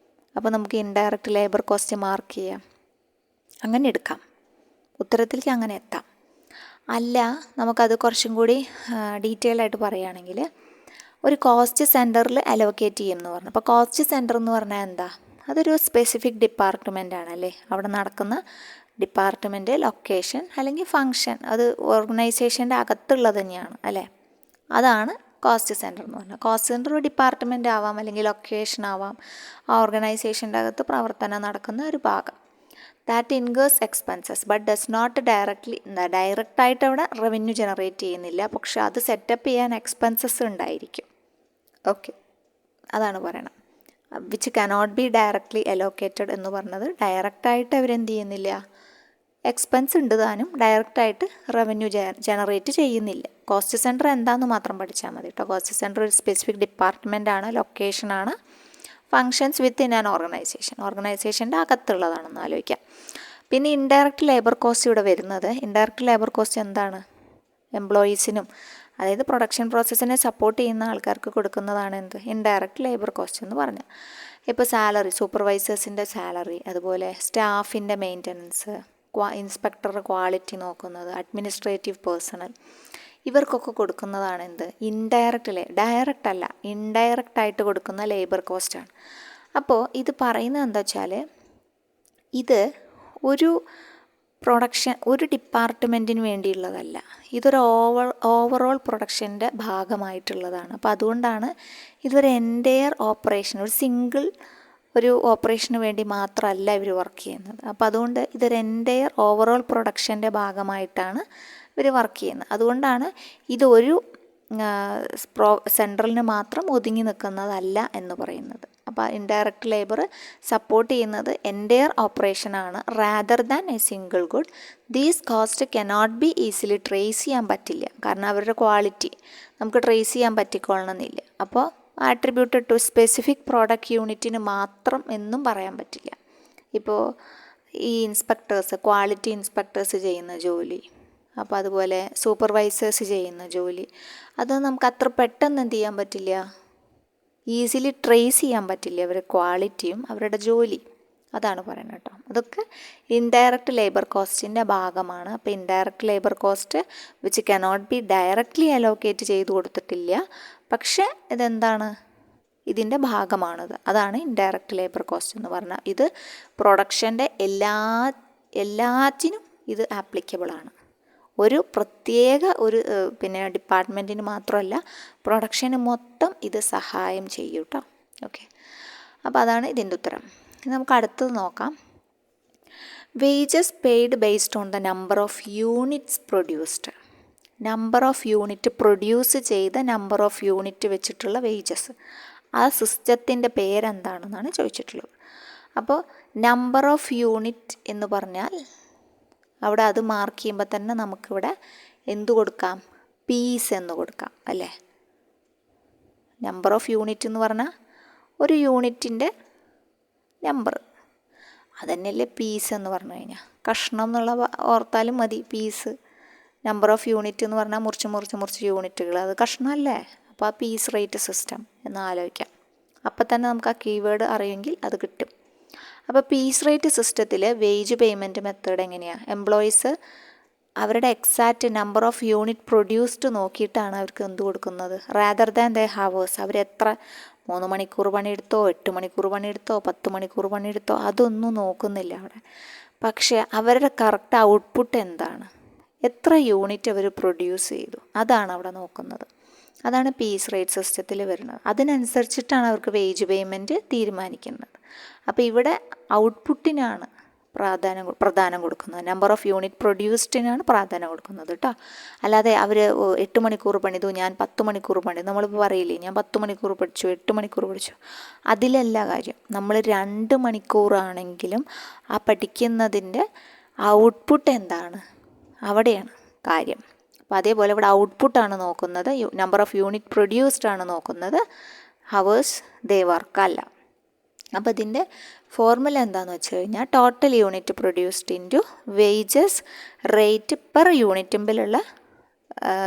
അപ്പോൾ നമുക്ക് ഇൻഡയറക്റ്റ് ലേബർ കോസ്റ്റ് മാർക്ക് ചെയ്യാം, അങ്ങനെ എടുക്കാം, ഉത്തരത്തിലേക്ക് അങ്ങനെ എത്താം. അല്ല, നമുക്കത് കുറച്ചും കൂടി ഡീറ്റെയിൽ ആയിട്ട് പറയുകയാണെങ്കിൽ ഒരു കോസ്റ്റ് സെൻറ്ററിൽ അലോക്കേറ്റ് ചെയ്യുമെന്ന് പറഞ്ഞു. അപ്പോൾ കോസ്റ്റ് സെൻറ്റർ എന്ന് പറഞ്ഞാൽ എന്താ, അതൊരു സ്പെസിഫിക് ഡിപ്പാർട്ട്മെൻ്റ് ആണല്ലേ, അവിടെ നടക്കുന്ന ഡിപ്പാർട്ട്മെൻറ്റ്, ലൊക്കേഷൻ അല്ലെങ്കിൽ ഫങ്ഷൻ, അത് ഓർഗനൈസേഷൻ്റെ അകത്തുള്ളത് തന്നെയാണ് അല്ലേ, അതാണ് കോസ്റ്റ് സെൻറ്റർ എന്ന് പറഞ്ഞാൽ. കോസ്റ്റ് സെൻറ്റർ ഒരു ഡിപ്പാർട്ട്മെൻ്റ് ആവാം അല്ലെങ്കിൽ ലൊക്കേഷൻ ആവാം, ആ ഓർഗനൈസേഷൻ്റെ അകത്ത് പ്രവർത്തനം നടക്കുന്ന ഒരു ഭാഗം. That incurs expenses but does not directly, ഡയറക്റ്റായിട്ട് അവിടെ റവന്യൂ ജനറേറ്റ് ചെയ്യുന്നില്ല, പക്ഷെ അത് സെറ്റപ്പ് ചെയ്യാൻ എക്സ്പെൻസസ് ഉണ്ടായിരിക്കും. ഓക്കെ, അതാണ് പറയണം. Which cannot be directly allocated എന്ന് പറഞ്ഞത് ഡയറക്റ്റായിട്ട് അവരെന്ത് ചെയ്യുന്നില്ല, എക്സ്പെൻസ് ഉണ്ട് താനും, ഡയറക്റ്റായിട്ട് റവന്യൂ ജനറേറ്റ് ചെയ്യുന്നില്ല. കോസ്റ്റ് സെൻറ്റർ എന്താണെന്ന് മാത്രം പഠിച്ചാൽ മതി കേട്ടോ. കോസ്റ്റ് സെൻറ്റർ ഒരു സ്പെസിഫിക് ഡിപ്പാർട്ട്മെൻറ്റാണ്, ലൊക്കേഷനാണ്, ഫങ്ഷൻസ് വിത്തിൻ ആൻ ഓർഗനൈസേഷൻ്റെ അകത്തുള്ളതാണെന്ന് ആലോചിക്കാം. പിന്നെ ഇൻഡയറക്റ്റ് ലേബർ കോസ്റ്റ് ഇവിടെ വരുന്നത്, ഇൻഡയറക്റ്റ് ലേബർ കോസ്റ്റ് എന്താണ്, എംപ്ലോയീസിനും അതായത് പ്രൊഡക്ഷൻ പ്രോസസ്സിനെ സപ്പോർട്ട് ചെയ്യുന്ന ആൾക്കാർക്ക് കൊടുക്കുന്നതാണ് എന്ത്, ഇൻഡയറക്റ്റ് ലേബർ കോസ്റ്റ് എന്ന് പറഞ്ഞാൽ. ഇപ്പോൾ സാലറി, സൂപ്പർവൈസേഴ്സിൻ്റെ സാലറി, അതുപോലെ സ്റ്റാഫിൻ്റെ മെയിൻ്റനൻസ്, ഇൻസ്പെക്ടർ ക്വാളിറ്റി നോക്കുന്നത്, അഡ്മിനിസ്ട്രേറ്റീവ് പേഴ്സണൽ, ഇവർക്കൊക്കെ കൊടുക്കുന്നതാണ് എന്ത്, ഇൻഡയറക്റ്റ്, ഡയറക്റ്റ് അല്ല, ഇൻഡയറക്റ്റ് ആയിട്ട് കൊടുക്കുന്ന ലേബർ കോസ്റ്റാണ്. അപ്പോൾ ഇത് പറയുന്നത് എന്താ വെച്ചാൽ, ഇത് ഒരു ഒരു ഡിപ്പാർട്ട്മെൻറ്റിന് വേണ്ടിയുള്ളതല്ല, ഇതൊരു ഓവറോൾ പ്രൊഡക്ഷൻ്റെ ഭാഗമായിട്ടുള്ളതാണ്. അപ്പോൾ അതുകൊണ്ടാണ് ഇതൊരു എൻറ്റയർ ഓപ്പറേഷൻ, ഒരു സിംഗിൾ ഒരു ഓപ്പറേഷന് വേണ്ടി മാത്രമല്ല ഇവർ വർക്ക് ചെയ്യുന്നത്. അപ്പോൾ അതുകൊണ്ട് ഇതൊരു എൻറ്റയർ ഓവറോൾ പ്രൊഡക്ഷൻ്റെ ഭാഗമായിട്ടാണ് ഇവർ വർക്ക് ചെയ്യുന്നത്. അതുകൊണ്ടാണ് ഇതൊരു സെൻട്രലിന് മാത്രം ഒതുങ്ങി നിൽക്കുന്നതല്ല എന്ന് പറയുന്നത്. അപ്പോൾ ഇൻഡയറക്റ്റ് ലേബർ സപ്പോർട്ട് ചെയ്യുന്നത് എൻറ്റയർ ഓപ്പറേഷനാണ്, rather than a single good. These cost cannot be easily trace ചെയ്യാൻ പറ്റില്ല, കാരണം അവരുടെ ക്വാളിറ്റി നമുക്ക് ട്രേസ് ചെയ്യാൻ പറ്റിക്കൊള്ളണമെന്നില്ല. അപ്പോൾ ആട്രിബ്യൂട്ടഡ് ടു സ്പെസിഫിക് പ്രോഡക്റ്റ് യൂണിറ്റിന് മാത്രം എന്നും പറയാൻ പറ്റില്ല. ഇപ്പോൾ ഈ ഇൻസ്പെക്ടേഴ്സ്, ക്വാളിറ്റി ഇൻസ്പെക്ടേഴ്സ് ചെയ്യുന്ന ജോലി, അപ്പോൾ അതുപോലെ സൂപ്പർവൈസേഴ്സ് ചെയ്യുന്ന ജോലി, അത് നമുക്ക് അത്ര പെട്ടെന്ന് എന്ത് ചെയ്യാൻ പറ്റില്ല, ഈസിലി ട്രേസ് ചെയ്യാൻ പറ്റില്ല അവരുടെ ക്വാളിറ്റിയും അവരുടെ ജോലി. അതാണ് പറയുന്നത് കേട്ടോ. അതൊക്കെ ഇൻഡയറക്റ്റ് ലേബർ കോസ്റ്റിൻ്റെ ഭാഗമാണ്. അപ്പോൾ indirect labour cost which cannot be directly allocate ചെയ്ത് കൊടുത്തിട്ടില്ല, പക്ഷേ ഇതെന്താണ്, ഇതിൻ്റെ ഭാഗമാണിത്. അതാണ് ഇൻഡയറക്റ്റ് ലേബർ കോസ്റ്റ് എന്ന് പറഞ്ഞാൽ. ഇത് പ്രൊഡക്ഷൻ്റെ എല്ലാറ്റിനും ഇത് ആപ്ലിക്കബിളാണ്. ഒരു പ്രത്യേക ഒരു ഡിപ്പാർട്ട്മെൻറ്റിന് മാത്രമല്ല, പ്രൊഡക്ഷന് മൊത്തം ഇത് സഹായം ചെയ്യും കേട്ടോ. ഓക്കെ, അപ്പോൾ അതാണ് ഇതിൻ്റെ ഉത്തരം. നമുക്ക് അടുത്തത് നോക്കാം. Wages paid based on the number of units produced. Number of unit produce ചെയ്ത നമ്പർ ഓഫ് യൂണിറ്റ് വെച്ചിട്ടുള്ള വേജസ്, ആ സിസ്റ്റത്തിൻ്റെ പേരെന്താണെന്നാണ് ചോദിച്ചിട്ടുള്ളത്. അപ്പോൾ നമ്പർ ഓഫ് യൂണിറ്റ് എന്ന് പറഞ്ഞാൽ അവിടെ അത് മാർക്ക് ചെയ്യുമ്പോൾ തന്നെ നമുക്കിവിടെ എന്ത് കൊടുക്കാം? പീസ് എന്ന് കൊടുക്കാം അല്ലേ. നമ്പർ ഓഫ് യൂണിറ്റ് എന്ന് പറഞ്ഞാൽ ഒരു യൂണിറ്റിൻ്റെ നമ്പർ, അതന്നെയല്ലേ പീസ് എന്ന് പറഞ്ഞു കഴിഞ്ഞാൽ. കഷ്ണം എന്നുള്ള ഓർത്താലും മതി. പീസ്, നമ്പർ ഓഫ് യൂണിറ്റ് എന്ന് പറഞ്ഞാൽ മുറിച്ച് യൂണിറ്റുകൾ, അത് കഷ്ണമല്ലേ. അപ്പോൾ ആ പീസ് റേറ്റ് സിസ്റ്റം എന്ന് ആലോചിക്കാം. അപ്പം തന്നെ നമുക്ക് ആ കീവേഡ് അറിയുമെങ്കിൽ അത് കിട്ടും. അപ്പോൾ പീസ് റേറ്റ് സിസ്റ്റത്തിൽ വേജ് പേയ്മെൻറ്റ് മെത്തേഡ് എങ്ങനെയാണ്? എംപ്ലോയീസ് അവരുടെ exact number of unit produced നോക്കിയിട്ടാണ് അവർക്ക് എന്ത് കൊടുക്കുന്നത്, റാദർ ദാൻ ദ ഹവേഴ്സ്. അവരെത്ര 3 മണിക്കൂർ പണിയെടുത്തോ 8 മണിക്കൂർ പണിയെടുത്തോ 10 മണിക്കൂർ പണിയെടുത്തോ അതൊന്നും നോക്കുന്നില്ല അവിടെ. പക്ഷേ അവരുടെ കറക്റ്റ് ഔട്ട്പുട്ട് എന്താണ്, എത്ര യൂണിറ്റ് അവർ പ്രൊഡ്യൂസ് ചെയ്തു, അതാണ് അവിടെ നോക്കുന്നത്. അതാണ് പീസ് റേറ്റ് സിസ്റ്റത്തിൽ വരുന്നത്. അതിനനുസരിച്ചിട്ടാണ് അവർക്ക് വേജ് പേയ്മെൻറ്റ് തീരുമാനിക്കുന്നത്. അപ്പോൾ ഇവിടെ ഔട്ട്പുട്ടിനാണ് പ്രധാനം കൊടുക്കുന്നത്, നമ്പർ ഓഫ് യൂണിറ്റ് പ്രൊഡ്യൂസ്ഡിനാണ് പ്രാധാന്യം കൊടുക്കുന്നത് കേട്ടോ. അല്ലാതെ അവർ 8 മണിക്കൂർ പണിതു, ഞാൻ 10 മണിക്കൂർ പണിതു, നമ്മളിപ്പോൾ പറയില്ലേ ഞാൻ 10 മണിക്കൂർ പഠിച്ചു 8 മണിക്കൂർ പഠിച്ചു, അതിലല്ല കാര്യം. നമ്മൾ 2 മണിക്കൂറാണെങ്കിലും ആ പഠിക്കുന്നതിൻ്റെ ഔട്ട്പുട്ട് എന്താണ്, അവിടെയാണ് കാര്യം. അപ്പോൾ അതേപോലെ ഇവിടെ ഔട്ട്പുട്ടാണ് നോക്കുന്നത്, നമ്പർ ഓഫ് യൂണിറ്റ് പ്രൊഡ്യൂസ്ഡ് ആണ് നോക്കുന്നത്, ഹവേഴ്സ് ദേ വർക്ക് അല്ല. അപ്പോൾ ഇതിൻ്റെ ഫോർമുല എന്താണെന്ന് വെച്ച് കഴിഞ്ഞാൽ total unit produced into wages rate per യൂണിറ്റുമ്പിലുള്ള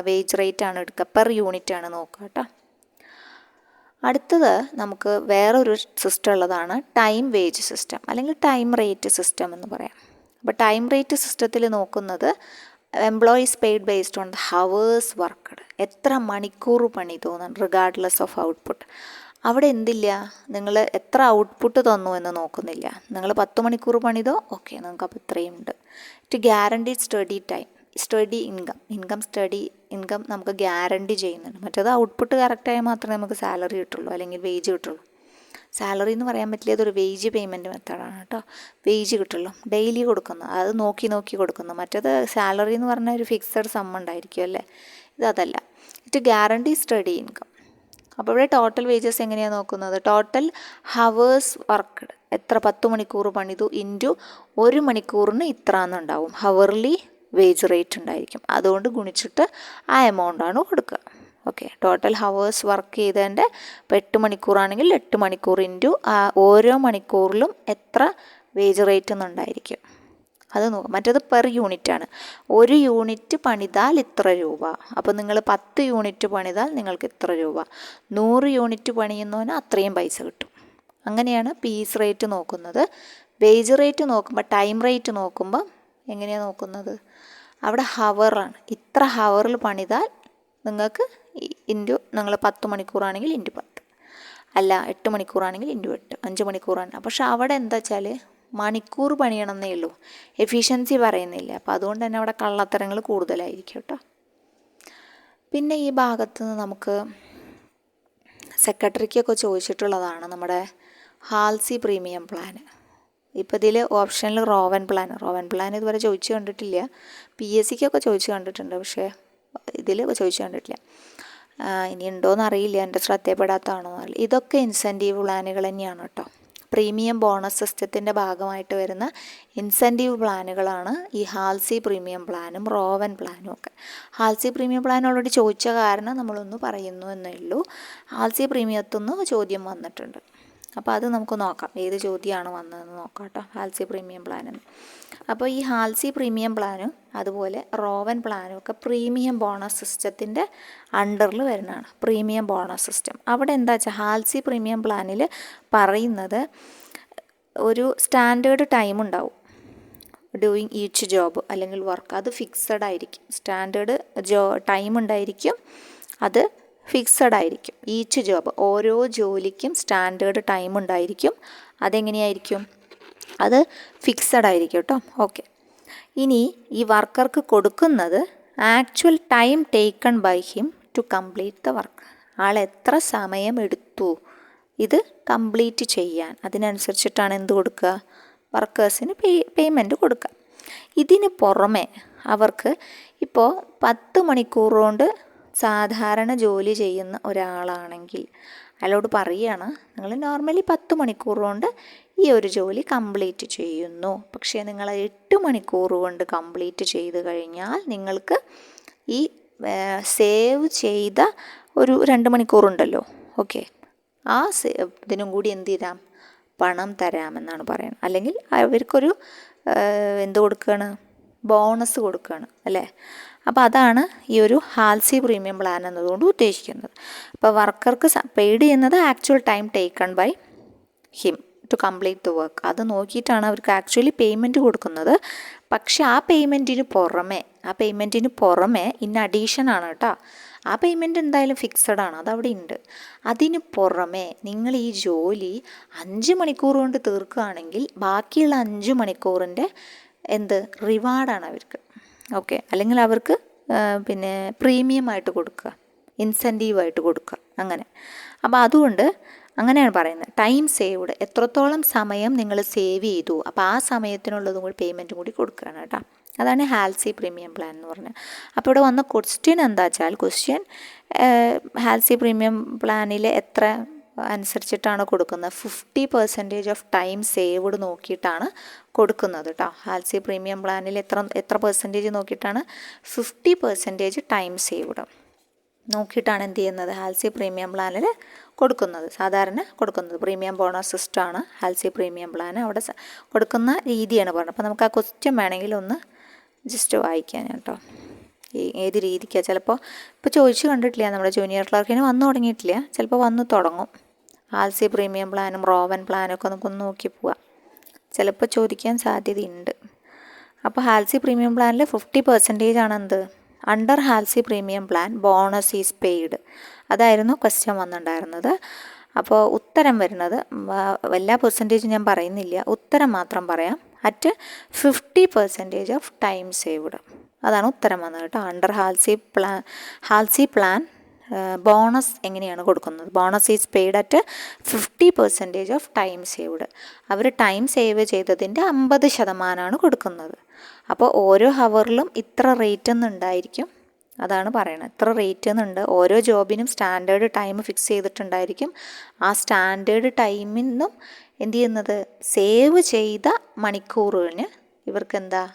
വേജ് റേറ്റാണ് എടുക്കുക, പെർ യൂണിറ്റാണ് നോക്കുക കേട്ടോ. അടുത്തത് നമുക്ക് വേറൊരു സിസ്റ്റം ഉള്ളതാണ് ടൈം വേജ് സിസ്റ്റം അല്ലെങ്കിൽ ടൈം റേറ്റ് സിസ്റ്റം എന്ന് പറയാം. അപ്പോൾ ടൈം റേറ്റ് സിസ്റ്റത്തിൽ നോക്കുന്നത് employees paid based on the hours worked, എത്ര മണിക്കൂർ പണി തോന്നുന്നു റിഗാർഡ്ലെസ് ഓഫ് ഔട്ട്പുട്ട്. അവിടെ എന്തില്ല, നിങ്ങൾ എത്ര ഔട്ട്പുട്ട് തന്നു എന്ന് നോക്കുന്നില്ല. നിങ്ങൾ 10 മണിക്കൂർ പണിതോ ഓക്കെ, നിങ്ങൾക്ക് അപ്പോൾ ഇത്രയും ഉണ്ട്. To guaranteed steady time, steady income നമുക്ക് ഗ്യാരണ്ടി ചെയ്യുന്നുണ്ട്. മറ്റേത് ഔട്ട്പുട്ട് കറക്റ്റായാൽ മാത്രമേ നമുക്ക് സാലറി കിട്ടുള്ളൂ അല്ലെങ്കിൽ വേജ് കിട്ടുള്ളൂ. സാലറി എന്ന് പറയാൻ പറ്റില്ല, അതൊരു വേജ് പേയ്മെൻറ്റ് മെത്തേഡാണ് കേട്ടോ. വേജ് കിട്ടുള്ളൂ, ഡെയിലി കൊടുക്കുന്നു, അത് നോക്കി കൊടുക്കുന്നു. മറ്റേത് സാലറി എന്ന് പറഞ്ഞാൽ ഒരു ഫിക്സഡ് സം ഉണ്ടായിരിക്കും അല്ലേ, ഇതല്ല. To guarantee steady income. അപ്പോൾ ഇവിടെ ടോട്ടൽ വേജസ് എങ്ങനെയാണ് നോക്കുന്നത്, ടോട്ടൽ ഹവേഴ്സ് വർക്ക്ഡ്, എത്ര 10 മണിക്കൂർ പണിതു ഇൻറ്റു 1 മണിക്കൂറിന് ഇത്ര എന്നുണ്ടാവും, ഹവർലി വേജ് റേറ്റ് ഉണ്ടായിരിക്കും. അതുകൊണ്ട് ഗുണിച്ചിട്ട് ആ എമൗണ്ടാണ് കൊടുക്കുക. ഓക്കെ, ടോട്ടൽ ഹവേഴ്സ് വർക്ക് ചെയ്തതിൻ്റെ ഇപ്പോൾ 8 മണിക്കൂറാണെങ്കിൽ 8 മണിക്കൂർ ഇൻറ്റു ഓരോ മണിക്കൂറിലും എത്ര വേജ് റേറ്റ് എന്നുണ്ടായിരിക്കും അത് നോക്കാം. മറ്റേത് പെർ യൂണിറ്റാണ്, 1 യൂണിറ്റ് പണിതാൽ ഇത്ര രൂപ. അപ്പോൾ നിങ്ങൾ 10 യൂണിറ്റ് പണിതാൽ നിങ്ങൾക്ക് ഇത്ര രൂപ, 100 യൂണിറ്റ് പണിയുന്നതിന് അത്രയും പൈസ കിട്ടും. അങ്ങനെയാണ് പീസ് റേറ്റ് നോക്കുന്നത്. വേജ് റേറ്റ് നോക്കുമ്പോൾ, ടൈം റേറ്റ് നോക്കുമ്പോൾ എങ്ങനെയാണ് നോക്കുന്നത്, അവിടെ ഹവറാണ്, ഇത്ര ഹവറിൽ പണിതാൽ നിങ്ങൾക്ക് ഇൻറ്റു, നിങ്ങൾ 10 മണിക്കൂറാണെങ്കിൽ ഇൻറ്റു 10, അല്ല 8 മണിക്കൂറാണെങ്കിൽ ഇൻറ്റു 8, 5 മണിക്കൂറാണ്. പക്ഷെ അവിടെ എന്താ വെച്ചാൽ മണിക്കൂർ പണിയണമെന്നേ ഉള്ളൂ, എഫിഷ്യൻസി പറയുന്നില്ല. അപ്പോൾ അതുകൊണ്ട് തന്നെ അവിടെ കള്ളത്തരങ്ങൾ കൂടുതലായിരിക്കും കേട്ടോ. പിന്നെ ഈ ഭാഗത്ത് നിന്ന് നമുക്ക് സെക്രട്ടറിക്കൊക്കെ ചോദിച്ചിട്ടുള്ളതാണ് നമ്മുടെ ഹാൽസി പ്രീമിയം പ്ലാൻ. ഇപ്പോൾ ഇതിൽ ഓപ്ഷനിൽ റോവൻ പ്ലാൻ ഇതുവരെ ചോദിച്ചു കണ്ടിട്ടില്ല. PSCക്കൊക്കെ ചോദിച്ചു കണ്ടിട്ടുണ്ട്, പക്ഷേ ഇതിൽ ചോദിച്ചു കണ്ടിട്ടില്ല. ഇനി ഉണ്ടോയെന്ന് അറിയില്ല, എൻ്റെ ശ്രദ്ധയപ്പെടാത്തതാണോ എന്നറിയില്ല. ഇതൊക്കെ ഇൻസെൻറ്റീവ് പ്ലാനുകൾ തന്നെയാണ് കേട്ടോ. പ്രീമിയം ബോണസ് സിസ്റ്റത്തിൻ്റെ ഭാഗമായിട്ട് വരുന്ന ഇൻസെൻറ്റീവ് പ്ലാനുകളാണ് ഈ ഹാൽസി പ്രീമിയം പ്ലാനും റോവൻ പ്ലാനും ഒക്കെ. ഹാൽസി പ്രീമിയം പ്ലാൻ ഓൾറെഡി ചോദിച്ച കാരണം നമ്മളൊന്ന് പറയുന്നു എന്നേ ഉള്ളൂ. ഹാൽസി പ്രീമിയത്തുനിന്ന് ചോദ്യം വന്നിട്ടുണ്ട്, അപ്പോൾ അത് നമുക്ക് നോക്കാം, ഏത് ചോദ്യമാണ് വന്നതെന്ന് നോക്കാം കേട്ടോ. ഹാൽസി പ്രീമിയം പ്ലാനെന്ന്, അപ്പോൾ ഈ ഹാൽസി പ്രീമിയം പ്ലാനും അതുപോലെ റോവൻ പ്ലാനും ഒക്കെ പ്രീമിയം ബോണസ് സിസ്റ്റത്തിൻ്റെ അണ്ടറിൽ വരുന്നതാണ്. പ്രീമിയം ബോണസ് സിസ്റ്റം അവിടെ എന്താ വെച്ചാൽ ഹാൽസി പ്രീമിയം പ്ലാനിൽ പറയുന്നത് ഒരു സ്റ്റാൻഡേർഡ് ടൈം ഉണ്ടാവും ഡൂയിങ് ഈച്ച് ജോബ് അല്ലെങ്കിൽ വർക്ക്, അത് ഫിക്സഡ് ആയിരിക്കും. സ്റ്റാൻഡേർഡ് ടൈം ഉണ്ടായിരിക്കും, അത് ഫിക്സഡ് ആയിരിക്കും. ഈച്ച് ജോബ്, ഓരോ ജോലിക്കും സ്റ്റാൻഡേർഡ് ടൈം ഉണ്ടായിരിക്കും. അതെങ്ങനെയായിരിക്കും, അത് ഫിക്സഡ് ആയിരിക്കും കേട്ടോ. ഓക്കെ, ഇനി ഈ വർക്കർക്ക് കൊടുക്കുന്നത് actual time taken by him to complete the work. ആൾ എത്ര സമയം എടുത്തു ഇത് കംപ്ലീറ്റ് ചെയ്യാൻ, അതിനനുസരിച്ചിട്ടാണ് എന്ത് കൊടുക്കുക, വർക്കേഴ്സിന് പേയ്മെൻറ്റ് കൊടുക്കുക. ഇതിന് പുറമെ അവർക്ക് ഇപ്പോൾ 10 മണിക്കൂർ കൊണ്ട് സാധാരണ ജോലി ചെയ്യുന്ന ഒരാളാണെങ്കിൽ അയാളോട് പറയുകയാണ്, നിങ്ങൾ നോർമലി 10 മണിക്കൂർ കൊണ്ട് ഈ ഒരു ജോലി കംപ്ലീറ്റ് ചെയ്യുന്നു, പക്ഷേ നിങ്ങൾ 8 മണിക്കൂർ കൊണ്ട് കംപ്ലീറ്റ് ചെയ്ത് കഴിഞ്ഞാൽ നിങ്ങൾക്ക് ഈ സേവ് ചെയ്ത ഒരു 2 മണിക്കൂറുണ്ടല്ലോ, ഓക്കെ, ആ ഇതിനും കൂടി എന്ത് തരാം, പണം തരാമെന്നാണ് പറയുന്നത്. അല്ലെങ്കിൽ അവർക്കൊരു എന്ത് കൊടുക്കുകയാണ്, ബോണസ് കൊടുക്കുകയാണ് അല്ലേ. അപ്പോൾ അതാണ് ഈ ഒരു ഹാൽസി പ്രീമിയം പ്ലാൻ എന്നതുകൊണ്ട് ഉദ്ദേശിക്കുന്നത്. അപ്പോൾ വർക്കർക്ക് പെയ്ഡ് ചെയ്യുന്നത് actual time taken by him to complete the work. അത് നോക്കിയിട്ടാണ് അവർക്ക് ആക്ച്വലി പേയ്മെൻറ്റ് കൊടുക്കുന്നത്. പക്ഷെ ആ പേയ്മെൻറ്റിന് പുറമെ ഇൻ അഡീഷൻ ആണ് കേട്ടോ. ആ പേയ്മെൻറ്റ് എന്തായാലും ഫിക്സഡ് ആണ്, അതവിടെ ഉണ്ട്. അതിന് പുറമെ നിങ്ങൾ ഈ ജോലി 5 മണിക്കൂർ കൊണ്ട് തീർക്കുകയാണെങ്കിൽ ബാക്കിയുള്ള 5 മണിക്കൂറിൻ്റെ റിവാർഡാണ് അവർക്ക്, ഓക്കെ. അല്ലെങ്കിൽ അവർക്ക് പിന്നെ പ്രീമിയമായിട്ട് കൊടുക്കുക, ഇൻസെൻറ്റീവായിട്ട് കൊടുക്കുക, അങ്ങനെ. അപ്പോൾ അതുകൊണ്ട് അങ്ങനെയാണ് പറയുന്നത്. ടൈം സേവ്ഡ്, എത്രത്തോളം സമയം നിങ്ങൾ സേവ് ചെയ്തു, അപ്പോൾ ആ സമയത്തിനുള്ളതും കൂടി പേയ്മെൻറ്റും കൂടി കൊടുക്കുകയാണ് കേട്ടോ. അതാണ് ഹാൽസി പ്രീമിയം പ്ലാൻ എന്ന് പറഞ്ഞത്. അപ്പോൾ ഇവിടെ വന്ന ക്വസ്റ്റ്യൻ എന്താ വെച്ചാൽ, ഹാൽസി പ്രീമിയം പ്ലാനിൽ എത്ര അനുസരിച്ചിട്ടാണ് കൊടുക്കുന്നത്, 50% ഓഫ് ടൈം സേവ്ഡ് നോക്കിയിട്ടാണ് കൊടുക്കുന്നത് കേട്ടോ. ഹാൽസി പ്രീമിയം പ്ലാനിൽ എത്ര പെർസെൻറ്റേജ് നോക്കിയിട്ടാണ്, 50% ടൈം സേവ്ഡ് നോക്കിയിട്ടാണ് എന്ത് ചെയ്യുന്നത്, ഹാൽസി പ്രീമിയം പ്ലാനിൽ കൊടുക്കുന്നത്. സാധാരണ കൊടുക്കുന്നത് പ്രീമിയം ബോണസ് സിസ്റ്റമാണ് ഹാൽസി പ്രീമിയം പ്ലാൻ. അവിടെ കൊടുക്കുന്ന രീതിയാണ് പറഞ്ഞത്. അപ്പോൾ നമുക്ക് ആ ക്വസ്റ്റ്യൻ വേണമെങ്കിൽ ഒന്ന് ജസ്റ്റ് വായിക്കാൻ കേട്ടോ. ഏത് രീതിക്കാണ്, ചിലപ്പോൾ ഇപ്പോൾ ചോദിച്ചു കണ്ടിട്ടില്ല, നമ്മുടെ ജൂനിയർ ക്ലർക്കിന് വന്നു തുടങ്ങിയിട്ടില്ല, ചിലപ്പോൾ വന്നു തുടങ്ങും. ഹാൽസി പ്രീമിയം പ്ലാനും റോവൻ പ്ലാനൊക്കെ നമുക്കൊന്ന് നോക്കി പോവാം, ചിലപ്പോൾ ചോദിക്കാൻ സാധ്യതയുണ്ട്. അപ്പോൾ ഹാൽസി പ്രീമിയം പ്ലാനിൽ 50% ആണ് എന്ത്, under Halsey premium plan bonus is paid. അതായിരുന്നു ക്വസ്റ്റ്യൻ വന്നിട്ടുണ്ടായിരുന്നത്. അപ്പോൾ ഉത്തരം വരുന്നത്, എല്ലാ പെർസെൻറ്റേജും ഞാൻ പറയുന്നില്ല, ഉത്തരം മാത്രം പറയാം. അറ്റ് 50% ഓഫ് ടൈം സേവ്ഡ്, അതാണ് ഉത്തരം വന്നത് കേട്ടോ. അണ്ടർ ഹാൽസി പ്ലാൻ ബോണസ് എങ്ങനെയാണ് കൊടുക്കുന്നത്, bonus is paid at 50% of time saved. അവർ ടൈം സേവ് ചെയ്തതിൻ്റെ 50% കൊടുക്കുന്നത്. അപ്പോൾ ഓരോ ഹവറിലും ഇത്ര റേറ്റ് എന്നുണ്ടായിരിക്കും, അതാണ് പറയണത്. ഇത്ര റേറ്റ് എന്നുണ്ട്. ഓരോ ജോബിനും സ്റ്റാൻഡേർഡ് ടൈം ഫിക്സ് ചെയ്തിട്ടുണ്ടായിരിക്കും. ആ സ്റ്റാൻഡേർഡ് ടൈമിൽ നിന്നും എന്ത് ചെയ്യുന്നത്, സേവ് ചെയ്ത മണിക്കൂറിന് ഇവർക്ക് എന്താ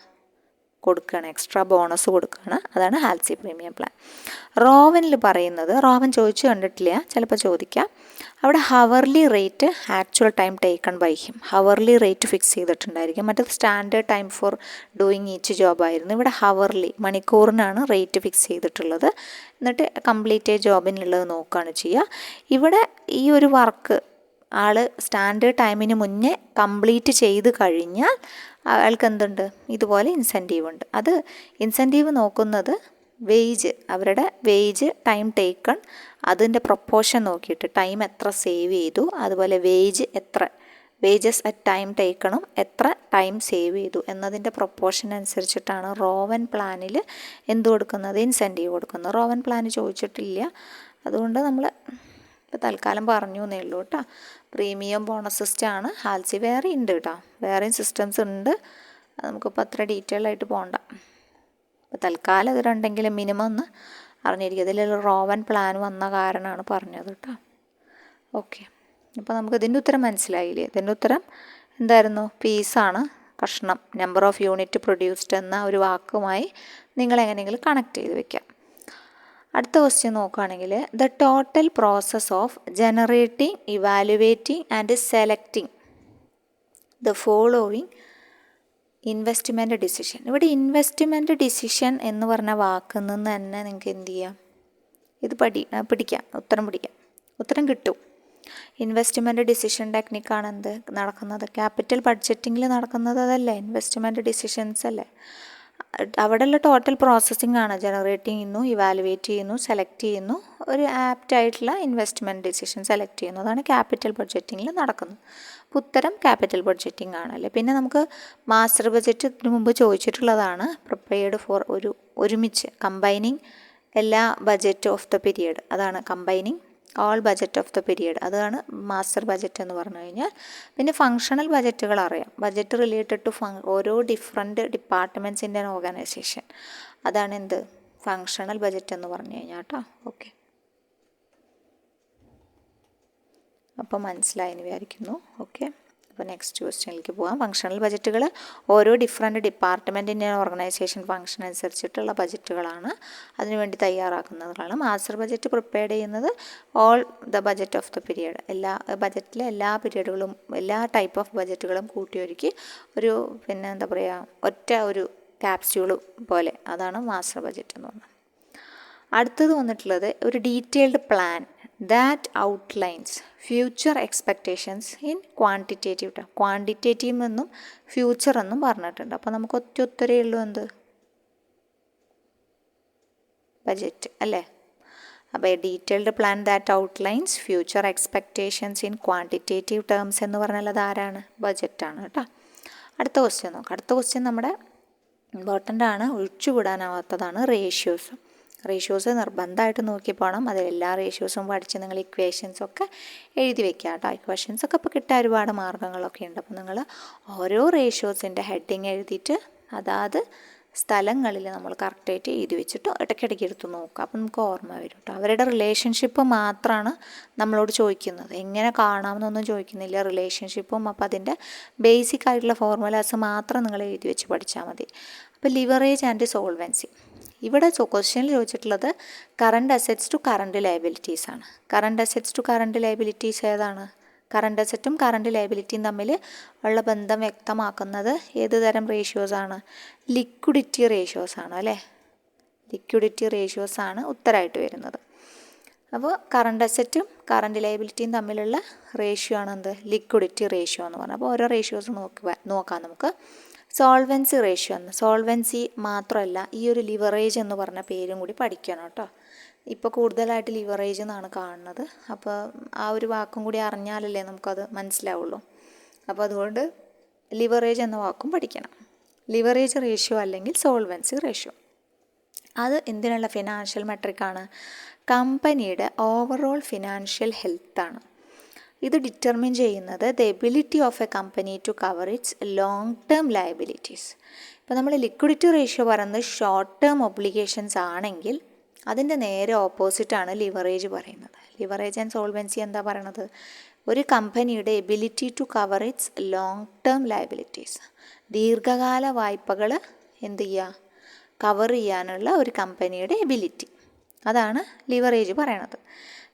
കൊടുക്കുകയാണ്, എക്സ്ട്രാ ബോണസ് കൊടുക്കുകയാണ്. അതാണ് ഹാൽസി പ്രീമിയം പ്ലാൻ. റോവനിൽ പറയുന്നത്, റോവൻ ചോദിച്ചു കണ്ടിട്ടില്ല, ചിലപ്പോൾ ചോദിക്കാം. അവിടെ hourly rate actual time taken by him, hourly rate fix ചെയ്തിട്ടുണ്ടായിരിക്കും. മറ്റേത് standard time for doing each ജോബായിരുന്നു. ഇവിടെ ഹവർലി, മണിക്കൂറിനാണ് റേറ്റ് ഫിക്സ് ചെയ്തിട്ടുള്ളത്. എന്നിട്ട് കംപ്ലീറ്റ് ജോബിനുള്ളത് നോക്കുകയാണ് ചെയ്യുക. ഇവിടെ ഈ ഒരു വർക്ക് ആൾ സ്റ്റാൻഡേർഡ് ടൈമിന് മുന്നേ കംപ്ലീറ്റ് ചെയ്ത് കഴിഞ്ഞാൽ അയാൾക്ക് എന്തുണ്ട്, ഇതുപോലെ ഇൻസെൻറ്റീവ് ഉണ്ട്. അത് ഇൻസെൻറ്റീവ് നോക്കുന്നത് അവരുടെ വേജ് ടൈം ടേക്കൺ, അതിൻ്റെ പ്രൊപ്പോർഷൻ നോക്കിയിട്ട് ടൈം എത്ര സേവ് ചെയ്തു, അതുപോലെ വേജസ് അറ്റ് ടൈം ടേക്കണും എത്ര ടൈം സേവ് ചെയ്തു എന്നതിൻ്റെ പ്രൊപ്പോർഷൻ അനുസരിച്ചിട്ടാണ് റോവൻ പ്ലാനിൽ എന്ത് കൊടുക്കുന്നത്, ഇൻസെൻറ്റീവ് കൊടുക്കുന്നത്. റോവൻ പ്ലാൻ ചോദിച്ചിട്ടില്ല, അതുകൊണ്ട് നമ്മൾ ഇപ്പോൾ തൽക്കാലം പറഞ്ഞു എന്നേ ഉള്ളൂ കേട്ടോ. പ്രീമിയം ബോണസ് സിസ്റ്റമാണ് ഹാൽസി. വേറെ ഉണ്ട് കേട്ടോ, വേറെയും സിസ്റ്റംസ് ഉണ്ട്, അത് നമുക്കിപ്പോൾ അത്ര ഡീറ്റെയിൽ ആയിട്ട് പോകണ്ട. അപ്പോൾ തൽക്കാലം ഇത് രണ്ടെങ്കിലും മിനിമം ഒന്ന് അറിഞ്ഞിരിക്കുക. ഇതിൽ റോവൻ പ്ലാൻ വന്ന കാരണമാണ് പറഞ്ഞത് കേട്ടോ. ഓക്കെ, അപ്പോൾ നമുക്ക് ഇതിൻ്റെ ഉത്തരം മനസ്സിലായില്ലേ? ഇതിൻ്റെ ഉത്തരം എന്തായിരുന്നു, പീസാണ്, കഷ്ണം. നമ്പർ ഓഫ് യൂണിറ്റ് പ്രൊഡ്യൂസ്ഡ് എന്ന ഒരു വാക്കുമായി നിങ്ങൾ എങ്ങനെയെങ്കിലും കണക്ട് ചെയ്ത് വെക്കാം. അടുത്ത ക്വസ്റ്റ്യൻ നോക്കുകയാണെങ്കിൽ, the total process of generating, evaluating and selecting the following investment decision. ഇവിടെ ഇൻവെസ്റ്റ്മെൻറ്റ് ഡിസിഷൻ എന്ന് പറഞ്ഞ വാക്കിൽ നിന്ന് തന്നെ നിങ്ങൾക്ക് എന്ത് ചെയ്യാം, ഇത് പിടിക്കാം, ഉത്തരം കിട്ടും. ഇൻവെസ്റ്റ്മെൻറ്റ് ഡിസിഷൻ ടെക്നിക്കാണ് എന്ത് നടക്കുന്നത്, ക്യാപിറ്റൽ ബഡ്ജറ്റിങ്ങിൽ നടക്കുന്നത് അതല്ലേ, ഇൻവെസ്റ്റ്മെൻറ്റ് ഡിസിഷൻസ് അല്ലേ. അവിടെയുള്ള ടോട്ടൽ പ്രോസസ്സിംഗ് ആണ്. ജനറേറ്റ് ചെയ്യുന്നു, ഇവാലുവേറ്റ് ചെയ്യുന്നു, സെലക്ട് ചെയ്യുന്നു, ഒരു ആപ്റ്റായിട്ടുള്ള ഇൻവെസ്റ്റ്മെൻറ്റ് ഡിസിഷൻ സെലക്ട് ചെയ്യുന്നു. അതാണ് ക്യാപിറ്റൽ ബഡ്ജറ്റിങ്ങിൽ നടക്കുന്നത്. അപ്പോൾ ഉത്തരം ക്യാപിറ്റൽ ബഡ്ജറ്റിംഗ് ആണല്ലേ. പിന്നെ നമുക്ക് മാസ്റ്റർ ബഡ്ജറ്റ് ഇതിനു മുമ്പ് ചോദിച്ചിട്ടുള്ളതാണ്. പ്രിപ്പയർഡ് ഫോർ ഒരുമിച്ച് കമ്പൈനിങ് എല്ലാ ബഡ്ജറ്റ് ഓഫ് ദ പീരിയഡ്, അതാണ് combining all budget of the period, അതാണ് മാസ്റ്റർ ബഡ്ജറ്റ് എന്ന് പറഞ്ഞു കഴിഞ്ഞാൽ. പിന്നെ ഫങ്ഷണൽ ബഡ്ജറ്റുകൾ അറിയാം. ബഡ്ജറ്റ് റിലേറ്റഡ് ടു ഓരോ different departments in an organisation, അതാണ് എന്ത് ഫങ്ഷണൽ ബഡ്ജറ്റ് എന്ന് പറഞ്ഞു കഴിഞ്ഞാൽ കേട്ടോ. ഓക്കെ, അപ്പോൾ മനസ്സിലായെന്ന് വിചാരിക്കുന്നു. ഓക്കെ, അപ്പോൾ നെക്സ്റ്റ് ക്വസ്റ്റ്യനിലേക്ക് പോകാം. ഫങ്ഷണൽ ബജറ്റുകൾ ഓരോ ഡിഫറെൻറ്റ് ഡിപ്പാർട്ട്മെൻറ്റിൻ്റെ ഓർഗനൈസേഷൻ ഫങ്ഷൻ അനുസരിച്ചിട്ടുള്ള ബജറ്റുകളാണ്, അതിനുവേണ്ടി തയ്യാറാക്കുന്നതാണ്. മാസ്റ്റർ ബജറ്റ് പ്രിപ്പയർ ചെയ്യുന്നത് all the budget of the period, എല്ലാ ബജറ്റിലെ എല്ലാ പീരിയഡുകളും എല്ലാ ടൈപ്പ് ഓഫ് ബജറ്റുകളും കൂട്ടിയൊരുക്കി ഒരു എന്താ പറയുക ഒറ്റ ഒരു ക്യാപ്സ്യൂൾ പോലെ, അതാണ് മാസ്റ്റർ ബജറ്റ് എന്ന് പറഞ്ഞത്. അടുത്തത് വന്നിട്ടുള്ളത് ഒരു detailed plan that outlines future expectations in quantitative term. Quantitative എന്നും ഫ്യൂച്ചർ എന്നും പറഞ്ഞിട്ടുണ്ട്. അപ്പോൾ നമുക്ക് ഒറ്റ ഉള്ളൂ എന്ത് ബജറ്റ് അല്ലേ. അപ്പോൾ detailed plan that outlines future expectations in quantitative terms എന്ന് പറഞ്ഞാൽ അതാരാണ്, ബജറ്റാണ് കേട്ടോ. അടുത്ത ക്വസ്റ്റ്യൻ നോക്കാം. അടുത്ത ക്വസ്റ്റ്യൻ നമ്മുടെ ഇമ്പോർട്ടൻ്റ് ആണ്, ഒഴിച്ചുകൂടാനാവാത്തതാണ് റേഷ്യോസ്. റേഷ്യോസ് നിർബന്ധമായിട്ട് നോക്കി പോകണം. അതിലെല്ലാ റേഷ്യോസും പഠിച്ച് നിങ്ങൾ ഇക്വേഷൻസൊക്കെ എഴുതി വെക്കുക കേട്ടോ. ഇക്വേഷൻസൊക്കെ ഇപ്പോൾ കിട്ടാൻ ഒരുപാട് മാർഗ്ഗങ്ങളൊക്കെ ഉണ്ട്. അപ്പോൾ നിങ്ങൾ ഓരോ റേഷ്യോസിൻ്റെ ഹെഡിങ് എഴുതിയിട്ട് അതാത് സ്ഥലങ്ങളിൽ നമ്മൾ കറക്റ്റായിട്ട് എഴുതി വെച്ചിട്ട് ഇടയ്ക്കിടയ്ക്ക് എടുത്ത് നോക്കുക. അപ്പോൾ നമുക്ക് ഓർമ്മ വരും കേട്ടോ. അവരുടെ റിലേഷൻഷിപ്പ് മാത്രമാണ് നമ്മളോട് ചോദിക്കുന്നത്, എങ്ങനെ കാണാമെന്നൊന്നും ചോദിക്കുന്നില്ല. റിലേഷൻഷിപ്പും അപ്പോൾ അതിൻ്റെ ബേസിക് ആയിട്ടുള്ള ഫോർമുലാസ് മാത്രം നിങ്ങൾ എഴുതി വെച്ച് പഠിച്ചാൽ മതി. അപ്പോൾ ലിവറേജ് ആൻഡ് സോൾവൻസി, ഇവിടെ ക്വസ്റ്റ്യനിൽ ചോദിച്ചിട്ടുള്ളത് current assets to current liabilities ആണ്. Current assets to current liabilities ഏതാണ്? കറണ്ട് അസറ്റും കറണ്ട് ലയബിലിറ്റിയും തമ്മിൽ ഉള്ള ബന്ധം വ്യക്തമാക്കുന്നത് ഏത് തരം റേഷ്യോസാണ്? ലിക്വിഡിറ്റി റേഷ്യോസാണ് അല്ലേ. ലിക്വിഡിറ്റി റേഷ്യോസാണ് ഉത്തരമായിട്ട് വരുന്നത്. അപ്പോൾ കറണ്ട് അസറ്റും കറണ്ട് ലയബിലിറ്റിയും തമ്മിലുള്ള റേഷ്യോ ആണ് എന്ത്, ലിക്വിഡിറ്റി റേഷ്യോ എന്ന് പറഞ്ഞാൽ. അപ്പോൾ ഓരോ റേഷ്യോസ് നോക്കാം നമുക്ക്. സോൾവൻസി റേഷ്യോ എന്ന്, സോൾവൻസി മാത്രമല്ല ഈ ഒരു ലിവറേജ് എന്ന് പറഞ്ഞ പേരും കൂടി പഠിക്കണം കേട്ടോ. ഇപ്പോൾ കൂടുതലായിട്ട് ലിവറേജ് എന്നാണ് കാണുന്നത്. അപ്പോൾ ആ ഒരു വാക്കും കൂടി അറിഞ്ഞാലല്ലേ നമുക്കത് മനസ്സിലാവുള്ളൂ. അപ്പോൾ അതുകൊണ്ട് ലിവറേജ് എന്ന വാക്കും പഠിക്കണം. ലിവറേജ് റേഷ്യോ അല്ലെങ്കിൽ സോൾവൻസി റേഷ്യോ, അത് എന്തിനുള്ള ഫിനാൻഷ്യൽ മെട്രിക്കാണ്? കമ്പനിയുടെ ഓവറോൾ ഫിനാൻഷ്യൽ ഹെൽത്താണ്. ഇത് ഡിറ്റർമിൻ ചെയ്യുന്നത് the ability of a company to cover its long term liabilities. ഇപ്പോൾ നമ്മൾ ലിക്വിഡിറ്റി റേഷ്യോ പറയുന്നത് ഷോർട്ട് ടേം ഒബ്ലിഗേഷൻസ് ആണെങ്കിൽ അതിൻ്റെ നേരെ ഓപ്പോസിറ്റാണ് ലിവറേജ് പറയുന്നത്. ലിവറേജ് ആൻഡ് സോൾവൻസി എന്താ പറയണത്? ഒരു കമ്പനിയുടെ ability to cover its long term liabilities, ദീർഘകാല വായ്പകൾ എന്ത് ചെയ്യുക, കവർ ചെയ്യാനുള്ള ഒരു കമ്പനിയുടെ എബിലിറ്റി, അതാണ് ലിവറേജ് പറയണത്.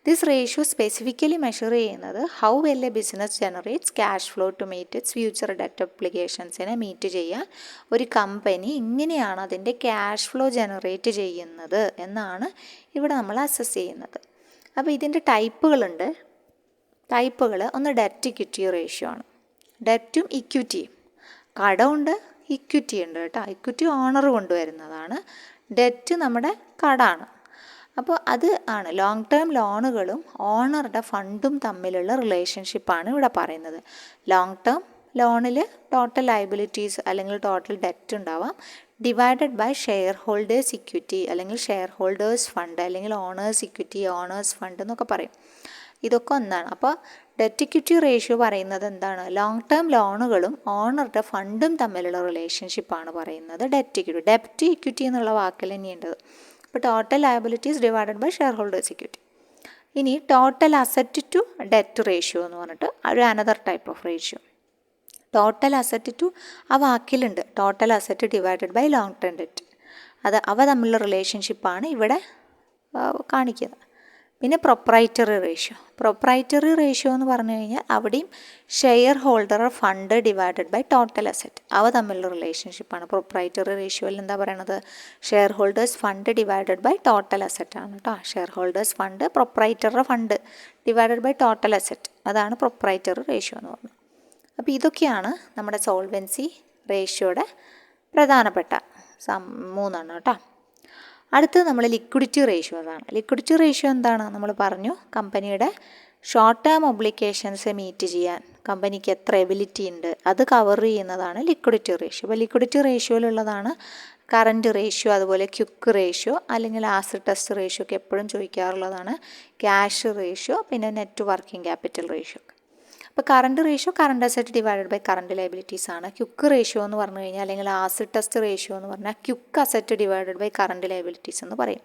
ദിസ് റേഷ്യോ സ്പെസിഫിക്കലി മെഷർ ചെയ്യുന്നത് how well a business generates cash flow to meet its future debt ഒബ്ലിഗേഷൻസിനെ മീറ്റ് ചെയ്യാൻ ഒരു കമ്പനി എങ്ങനെയാണ് അതിൻ്റെ ക്യാഷ് ഫ്ലോ ജനറേറ്റ് ചെയ്യുന്നത് എന്നാണ് ഇവിടെ നമ്മൾ അസസ് ചെയ്യുന്നത്. അപ്പോൾ ഇതിൻ്റെ ടൈപ്പുകളുണ്ട്. ടൈപ്പുകൾ ഒന്ന് ഡെറ്റ് ഇക്വിറ്റി റേഷ്യോ ആണ്. ഡെറ്റും ഇക്വിറ്റിയും, കടമുണ്ട് ഇക്വിറ്റി ഉണ്ട് കേട്ടോ. ഇക്വിറ്റി ഓണർ കൊണ്ടുവരുന്നതാണ്, ഡെറ്റ് നമ്മുടെ കടാണ്. അപ്പോൾ അത് ആണ് ലോങ് ടേം ലോണുകളും ഓണറുടെ ഫണ്ടും തമ്മിലുള്ള റിലേഷൻഷിപ്പാണ് ഇവിടെ പറയുന്നത്. ലോങ് ടേം ലോണിൽ ടോട്ടൽ ലയബിലിറ്റീസ് അല്ലെങ്കിൽ ടോട്ടൽ ഡെറ്റ് ഉണ്ടാവാം, divided by share holders equity അല്ലെങ്കിൽ ഷെയർ ഹോൾഡേഴ്സ് ഫണ്ട് അല്ലെങ്കിൽ ഓണേഴ്സ് ഇക്വിറ്റി, ഓണേഴ്സ് ഫണ്ട് എന്നൊക്കെ പറയും. ഇതൊക്കെ ഒന്നാണ്. അപ്പോൾ ഡെറ്റ് ഇക്വിറ്റി റേഷ്യോ പറയുന്നത് എന്താണ്? ലോങ് ടേം ലോണുകളും ഓണറുടെ ഫണ്ടും തമ്മിലുള്ള റിലേഷൻഷിപ്പാണ് പറയുന്നത് ഡെറ്റ് ഇക്വിറ്റി. ഡെറ്റ് ഇക്വിറ്റി എന്നുള്ള വാക്കിൽ തന്നെയുണ്ടത്. അപ്പോൾ total liabilities divided by share holders equity. ഇനി total asset to debt ratio എന്ന് പറഞ്ഞിട്ട് ഒരു another type of ratio. Total asset to ആ വാക്കിലുണ്ട് total asset divided by long term debt. അവ തമ്മിലുള്ള റിലേഷൻഷിപ്പാണ് ഇവിടെ കാണിക്കുന്നത്. പിന്നെ പ്രൊപ്രൈറ്ററി റേഷ്യോ. പ്രൊപ്രൈറ്ററി റേഷ്യോ എന്ന് പറഞ്ഞു കഴിഞ്ഞാൽ അവിടെയും shareholder fund divided by total asset, അവ തമ്മിലുള്ള റിലേഷൻഷിപ്പാണ്. പ്രൊപ്രൈറ്ററി റേഷ്യോയിൽ എന്താ പറയണത്? Share holders fund divided by total asset ആണ് കേട്ടോ. ഷെയർ ഹോൾഡേഴ്സ് ഫണ്ട് പ്രൊപ്രൈറ്ററുടെ fund divided by total asset, അതാണ് പ്രൊപ്രൈറ്ററി റേഷ്യോ എന്ന് പറയുന്നത്. അപ്പോൾ ഇതൊക്കെയാണ് നമ്മുടെ സോൾവൻസി റേഷ്യോയുടെ പ്രധാനപ്പെട്ട 3 കേട്ടോ. അടുത്തത് നമ്മൾ ലിക്വിഡിറ്റി റേഷ്യോസാണ്. ലിക്വിഡിറ്റി റേഷ്യോ എന്താണ്? നമ്മൾ പറഞ്ഞു കമ്പനിയുടെ ഷോർട്ട് ടേം ഒബ്ലിഗേഷൻസ് മീറ്റ് ചെയ്യാൻ കമ്പനിക്ക് എത്ര എബിലിറ്റി ഉണ്ട് അത് കവർ ചെയ്യുന്നതാണ് ലിക്വിഡിറ്റി റേഷ്യോ. അപ്പോൾ ലിക്വിഡിറ്റി റേഷ്യോയിലുള്ളതാണ് കറൻറ്റ് റേഷ്യോ, അതുപോലെ ക്വിക്ക് റേഷ്യോ അല്ലെങ്കിൽ ആസിഡ് ടെസ്റ്റ് റേഷ്യോ ഒക്കെ എപ്പോഴും ചോദിക്കാറുള്ളതാണ്. ക്യാഷ് റേഷ്യോ, പിന്നെ നെറ്റ് വർക്കിംഗ് ക്യാപിറ്റൽ റേഷ്യോ. അപ്പോൾ current ratio current asset divided by current liabilities ആണ്. ക്വിക്ക് റേഷ്യോ എന്ന് പറഞ്ഞു കഴിഞ്ഞാൽ അല്ലെങ്കിൽ ആസിഡ് ടെസ്റ്റ് റേഷ്യോ എന്ന് പറഞ്ഞാൽ quick asset divided by current liabilities എന്ന് പറയും.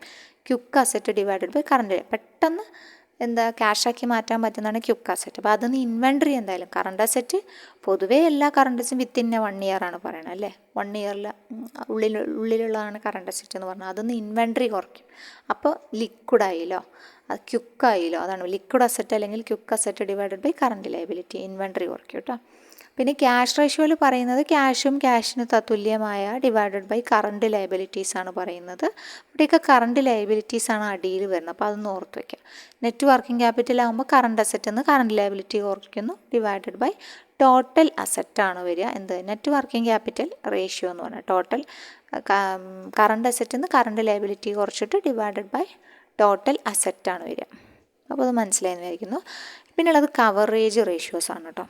Quick asset divided by current, പെട്ടെന്ന് ക്യാഷാക്കി മാറ്റാൻ പറ്റുന്നതാണ് ക്വിക്ക് അസറ്റ്. അപ്പോൾ അതൊന്ന് ഇൻവെൻട്രി എന്തായാലും കറണ്ട് അസറ്റ് പൊതുവേ എല്ലാ കറണ്ടസും വിത്തിൻ 1 year ആണ് പറയണത് അല്ലേ. 1 year ഉള്ളിലുള്ളതാണ് കറണ്ട് അസറ്റ് എന്ന് പറഞ്ഞാൽ അതൊന്ന് ഇൻവെൻട്രി കുറയ്ക്കും. അപ്പോൾ ലിക്വിഡായില്ലോ, അത് ക്വിക്കായില്ലോ, അതാണ് ലിക്വിഡ് അസറ്റ് അല്ലെങ്കിൽ quick asset divided by current liability, inventory കുറയ്ക്കും കേട്ടോ. പിന്നെ ക്യാഷ് റേഷ്യോയിൽ പറയുന്നത് ക്യാഷും ക്യാഷിന് തത്തുല്യമായ ഡിവൈഡഡ് ബൈ കറണ്ട് ലയബിലിറ്റീസ് ആണ് പറയുന്നത്. ഇവിടെയൊക്കെ കറണ്ട് ലയബിലിറ്റീസ് ആണ് അടിയിൽ വരുന്നത്, അപ്പോൾ അതൊന്ന് ഓർത്ത് വയ്ക്കുക. നെറ്റ് വർക്കിംഗ് ക്യാപിറ്റൽ ആകുമ്പോൾ കറണ്ട് അസറ്റ് എന്ന് കറണ്ട് ലയബിലിറ്റി കുറയ്ക്കുന്നു, ഡിവൈഡഡ് ബൈ ടോട്ടൽ അസറ്റാണ് വരിക. നെറ്റ് വർക്കിംഗ് ക്യാപിറ്റൽ റേഷ്യോ എന്ന് പറഞ്ഞാൽ ടോട്ടൽ കറണ്ട് അസറ്റ് എന്ന് കറണ്ട് ലയബിലിറ്റി കുറച്ചിട്ട് ഡിവൈഡഡ് ബൈ ടോട്ടൽ അസറ്റാണ് വരിക. അപ്പോൾ അത് മനസ്സിലായെന്ന് വിചാരിക്കുന്നു. പിന്നെയുള്ളത് കവറേജ് റേഷ്യോസ് ആണ് കേട്ടോ.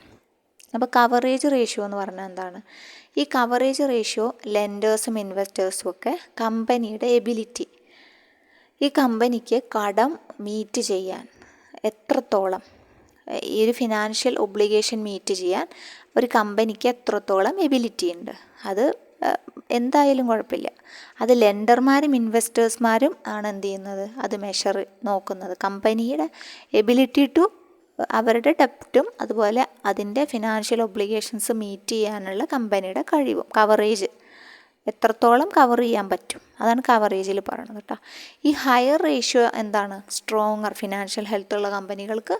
അപ്പോൾ കവറേജ് റേഷ്യോ എന്ന് പറഞ്ഞാൽ എന്താണ്? ഈ കവറേജ് റേഷ്യോ ലെൻഡേഴ്സും ഇൻവെസ്റ്റേഴ്സും ഒക്കെ കമ്പനിയുടെ എബിലിറ്റി, ഈ കമ്പനിക്ക് കടം മീറ്റ് ചെയ്യാൻ എത്രത്തോളം, ഈ ഒരു ഫിനാൻഷ്യൽ ഒബ്ലിഗേഷൻ മീറ്റ് ചെയ്യാൻ ഒരു കമ്പനിക്ക് എത്രത്തോളം എബിലിറ്റി ഉണ്ട്, അത് എന്തായാലും കുഴപ്പമില്ല. അത് ലെൻഡർമാരും ഇൻവെസ്റ്റേഴ്സ്മാരും ആണ് എന്ത് ചെയ്യുന്നത്, അത് മെഷർ നോക്കുന്നത്. കമ്പനിയുടെ എബിലിറ്റി ടു അവരുടെ ഡെപ്റ്റും അതുപോലെ അതിൻ്റെ ഫിനാൻഷ്യൽ ഒബ്ലിഗേഷൻസ് മീറ്റ് ചെയ്യാനുള്ള കമ്പനിയുടെ കഴിവും, കവറേജ് എത്രത്തോളം കവർ ചെയ്യാൻ പറ്റും, അതാണ് കവറേജിൽ പറയുന്നത് കേട്ടോ. ഈ ഹയർ റേഷ്യോ എന്താണ്? സ്ട്രോങ്ങർ ഫിനാൻഷ്യൽ ഹെൽത്ത് ഉള്ള കമ്പനികൾക്ക്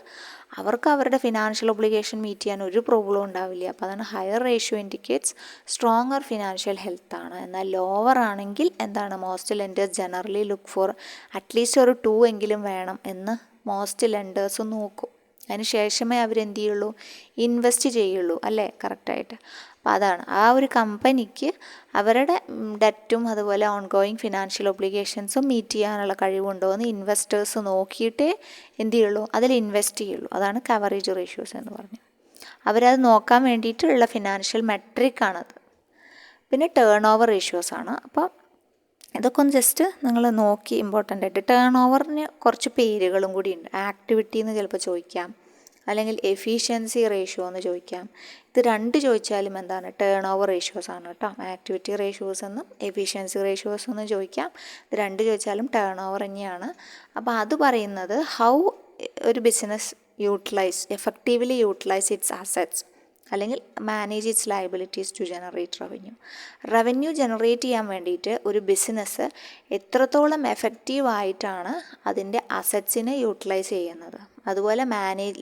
അവർക്ക് അവരുടെ ഫിനാൻഷ്യൽ ഒബ്ലിഗേഷൻ മീറ്റ് ചെയ്യാൻ ഒരു പ്രോബ്ലം ഉണ്ടാവില്ല. അപ്പോൾ അതാണ് higher ratio indicates stronger financial health ആണ്. എന്നാൽ ലോവർ ആണെങ്കിൽ എന്താണ്? Most lenders generally look for at least ഒരു 2 എങ്കിലും വേണം എന്ന് മോസ്റ്റ് ലെൻഡേഴ്സ് നോക്കും. അതിന് ശേഷമേ അവരെന്ത് ചെയ്യുള്ളൂ, ഇൻവെസ്റ്റ് ചെയ്യുള്ളൂ അല്ലേ, കറക്റ്റായിട്ട്. അപ്പോൾ അതാണ് ആ ഒരു കമ്പനിക്ക് അവരുടെ ഡെറ്റും അതുപോലെ ഓൺഗോയിങ് ഫിനാൻഷ്യൽ ഒബ്ലിഗേഷൻസും മീറ്റ് ചെയ്യാനുള്ള കഴിവുണ്ടോ എന്ന് ഇൻവെസ്റ്റേഴ്സ് നോക്കിയിട്ടേ എന്ത് ചെയ്യുള്ളൂ, അതിൽ ഇൻവെസ്റ്റ് ചെയ്യുള്ളൂ. അതാണ് കവറേജ് റേഷ്യോസ് എന്ന് പറഞ്ഞത്. അവരത് നോക്കാൻ വേണ്ടിയിട്ടുള്ള ഫിനാൻഷ്യൽ മെട്രിക്കാണത്. പിന്നെ ടേൺ ഓവർ റേഷ്യോസ് ആണ്. അപ്പോൾ ഇതൊക്കെ ഒന്ന് ജസ്റ്റ് നിങ്ങൾ നോക്കി ഇമ്പോർട്ടൻ്റ് ആയിട്ട്. ടേൺ ഓവറിന് കുറച്ച് പേരുകളും കൂടി ഉണ്ട്. ആക്ടിവിറ്റി എന്ന് ചിലപ്പോൾ ചോദിക്കാം, അല്ലെങ്കിൽ എഫിഷ്യൻസി റേഷ്യോ എന്ന് ചോദിക്കാം. ഇത് 2 ചോദിച്ചാലും എന്താണ്? ടേൺ ഓവർ റേഷ്യോസ് ആണ് കേട്ടോ. ആക്ടിവിറ്റി റേഷ്യോസ് എന്നും എഫിഷ്യൻസി റേഷ്യോസ് എന്നും ചോദിക്കാം. ഇത് 2 ചോദിച്ചാലും ടേൺ ഓവർ തന്നെയാണ്. അപ്പോൾ അത് പറയുന്നത് ഹൗ ഒരു business effectively utilise its assets അല്ലെങ്കിൽ manage its liabilities to generate revenue generate ചെയ്യാൻ വേണ്ടിയിട്ട് ഒരു ബിസിനസ് എത്രത്തോളം എഫക്റ്റീവായിട്ടാണ് അതിൻ്റെ അസറ്റ്സിനെ യൂട്ടിലൈസ് ചെയ്യുന്നത്, അതുപോലെ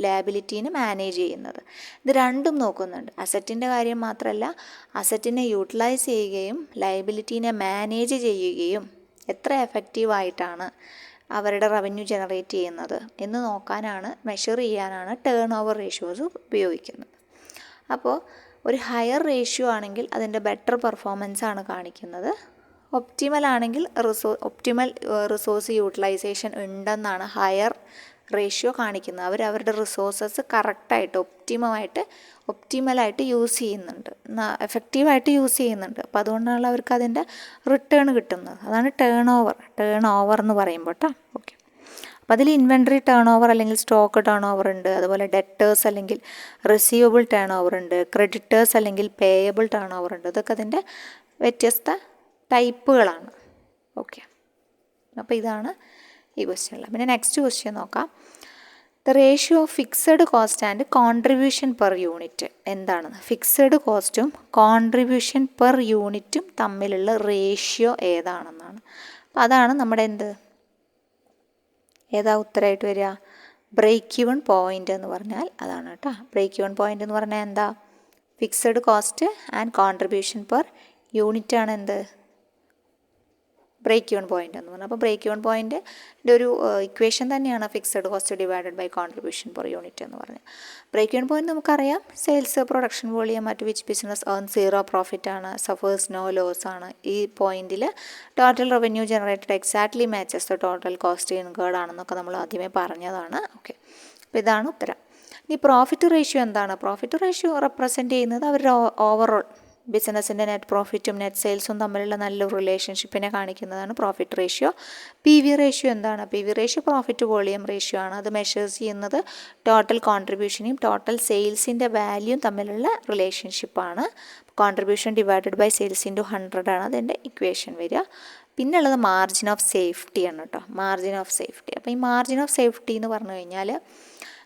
ലയബിലിറ്റീനെ മാനേജ് ചെയ്യുന്നത്. ഇത് 2ഉം നോക്കുന്നുണ്ട്. അസറ്റിൻ്റെ കാര്യം മാത്രമല്ല, അസറ്റിനെ യൂട്ടിലൈസ് ചെയ്യുകയും ലയബിലിറ്റീനെ മാനേജ് ചെയ്യുകയും എത്ര എഫക്റ്റീവായിട്ടാണ് അവരുടെ റവന്യൂ ജനറേറ്റ് ചെയ്യുന്നത് എന്ന് നോക്കാനാണ്, മെഷർ ചെയ്യാനാണ് ടേൺ ഓവർ റേഷ്യോസ് ഉപയോഗിക്കുന്നത്. അപ്പോൾ ഒരു ഹയർ റേഷ്യോ ആണെങ്കിൽ അതിൻ്റെ ബെറ്റർ പെർഫോമൻസ് ആണ് കാണിക്കുന്നത്. ഒപ്റ്റിമൽ ആണെങ്കിൽ ഒപ്റ്റിമൽ റിസോഴ്സ് യൂട്ടിലൈസേഷൻ ഉണ്ടെന്നാണ് ഹയർ റേഷ്യോ കാണിക്കുന്നത്. അവരുടെ റിസോഴ്സസ് കറക്റ്റായിട്ട് ഒപ്റ്റിമലായിട്ട് യൂസ് ചെയ്യുന്നുണ്ട്, എഫക്റ്റീവായിട്ട് യൂസ് ചെയ്യുന്നുണ്ട്. അപ്പോൾ അതുകൊണ്ടാണ് അവർക്ക് അതിൻ്റെ റിട്ടേൺ കിട്ടുന്നത്. അതാണ് ടേൺ ഓവർ എന്ന് പറയുമ്പോൾ കേട്ടോ. ഓക്കെ, അപ്പോൾ അതിൽ ഇൻവെൻട്രി ടേൺ ഓവർ അല്ലെങ്കിൽ സ്റ്റോക്ക് ടേൺ ഓവർ ഉണ്ട്, അതുപോലെ ഡെറ്റേഴ്സ് അല്ലെങ്കിൽ റിസീവബിൾ ടേൺ ഓവർ ഉണ്ട്, ക്രെഡിറ്റേഴ്സ് അല്ലെങ്കിൽ പേയബിൾ ടേൺ ഓവർ ഉണ്ട്. ഇതൊക്കെ അതിൻ്റെ വ്യത്യസ്ത ടൈപ്പുകളാണ്. ഓക്കെ, അപ്പോൾ ഇതാണ് ഈ ക്വസ്റ്റ്യനിൽ. പിന്നെ നെക്സ്റ്റ് ക്വസ്റ്റ്യൻ നോക്കാം. The ratio of fixed cost and contribution per unit എന്താണ്? ഫിക്സഡ് കോസ്റ്റും കോൺട്രിബ്യൂഷൻ പെർ യൂണിറ്റും തമ്മിലുള്ള റേഷ്യോ ഏതാണെന്നാണ്. അപ്പോൾ അതാണ് നമ്മുടെ ഏതാ ഉത്തരമായിട്ട് വരിക? ബ്രേക്ക് ഈവൺ പോയിൻ്റ് എന്ന് പറഞ്ഞാൽ അതാണ് കേട്ടോ. ബ്രേക്ക് ഈവൺ പോയിൻ്റ് എന്ന് പറഞ്ഞാൽ എന്താ? Fixed cost and contribution per unit ആണ് ബ്രേക്ക് ഈവൻ പോയിൻ്റ് എന്ന് പറഞ്ഞാൽ. അപ്പോൾ ബ്രേക്ക് ഈവൻ പോയിൻ്റിൻ്റെ ഒരു ഇക്വേഷൻ തന്നെയാണ് fixed cost divided by contribution per unit എന്ന് പറഞ്ഞാൽ. ബ്രേക്ക് ഈവൻ പോയിൻ്റ് നമുക്കറിയാം, sales production volume at which business earn zero profit ആണ്, സഫേഴ്സ് നോ ലോസ് ആണ്. ഈ പോയിന്റിൽ total revenue generated exactly matches the total cost incurred ആണെന്നൊക്കെ നമ്മൾ ആദ്യമേ പറഞ്ഞതാണ്. ഓക്കെ, അപ്പോൾ ഇതാണ് ഉത്തരം. ഇനി പ്രോഫിറ്റ് റേഷ്യോ എന്താണ്? പ്രോഫിറ്റ് റേഷ്യോ റെപ്രസെൻറ്റ് ചെയ്യുന്നത് അവരുടെ ഓവറോൾ ബിസിനസ്സിൻ്റെ നെറ്റ് പ്രോഫിറ്റും നെറ്റ് സെയിൽസും തമ്മിലുള്ള നല്ലൊരു റിലേഷൻഷിപ്പിനെ കാണിക്കുന്നതാണ് profit ratio. P V ratio എന്താണ്? P V ratio profit volume ratio ആണ്. അത് മെഷേഴ്സ് ചെയ്യുന്നത് ടോട്ടൽ കോൺട്രിബ്യൂഷനെയും ടോട്ടൽ സെയിൽസിൻ്റെ വാല്യൂയും തമ്മിലുള്ള റിലേഷൻഷിപ്പാണ്. Contribution divided by sales into 100 ആണ് അതിൻ്റെ ഇക്വേഷൻ വരിക. പിന്നെ ഉള്ളത് മാർജിൻ ഓഫ് സേഫ്റ്റി ആണ് കേട്ടോ, മാർജിൻ ഓഫ് സേഫ്റ്റി. അപ്പോൾ ഈ മാർജിൻ ഓഫ് സേഫ്റ്റി എന്ന് പറഞ്ഞു കഴിഞ്ഞാൽ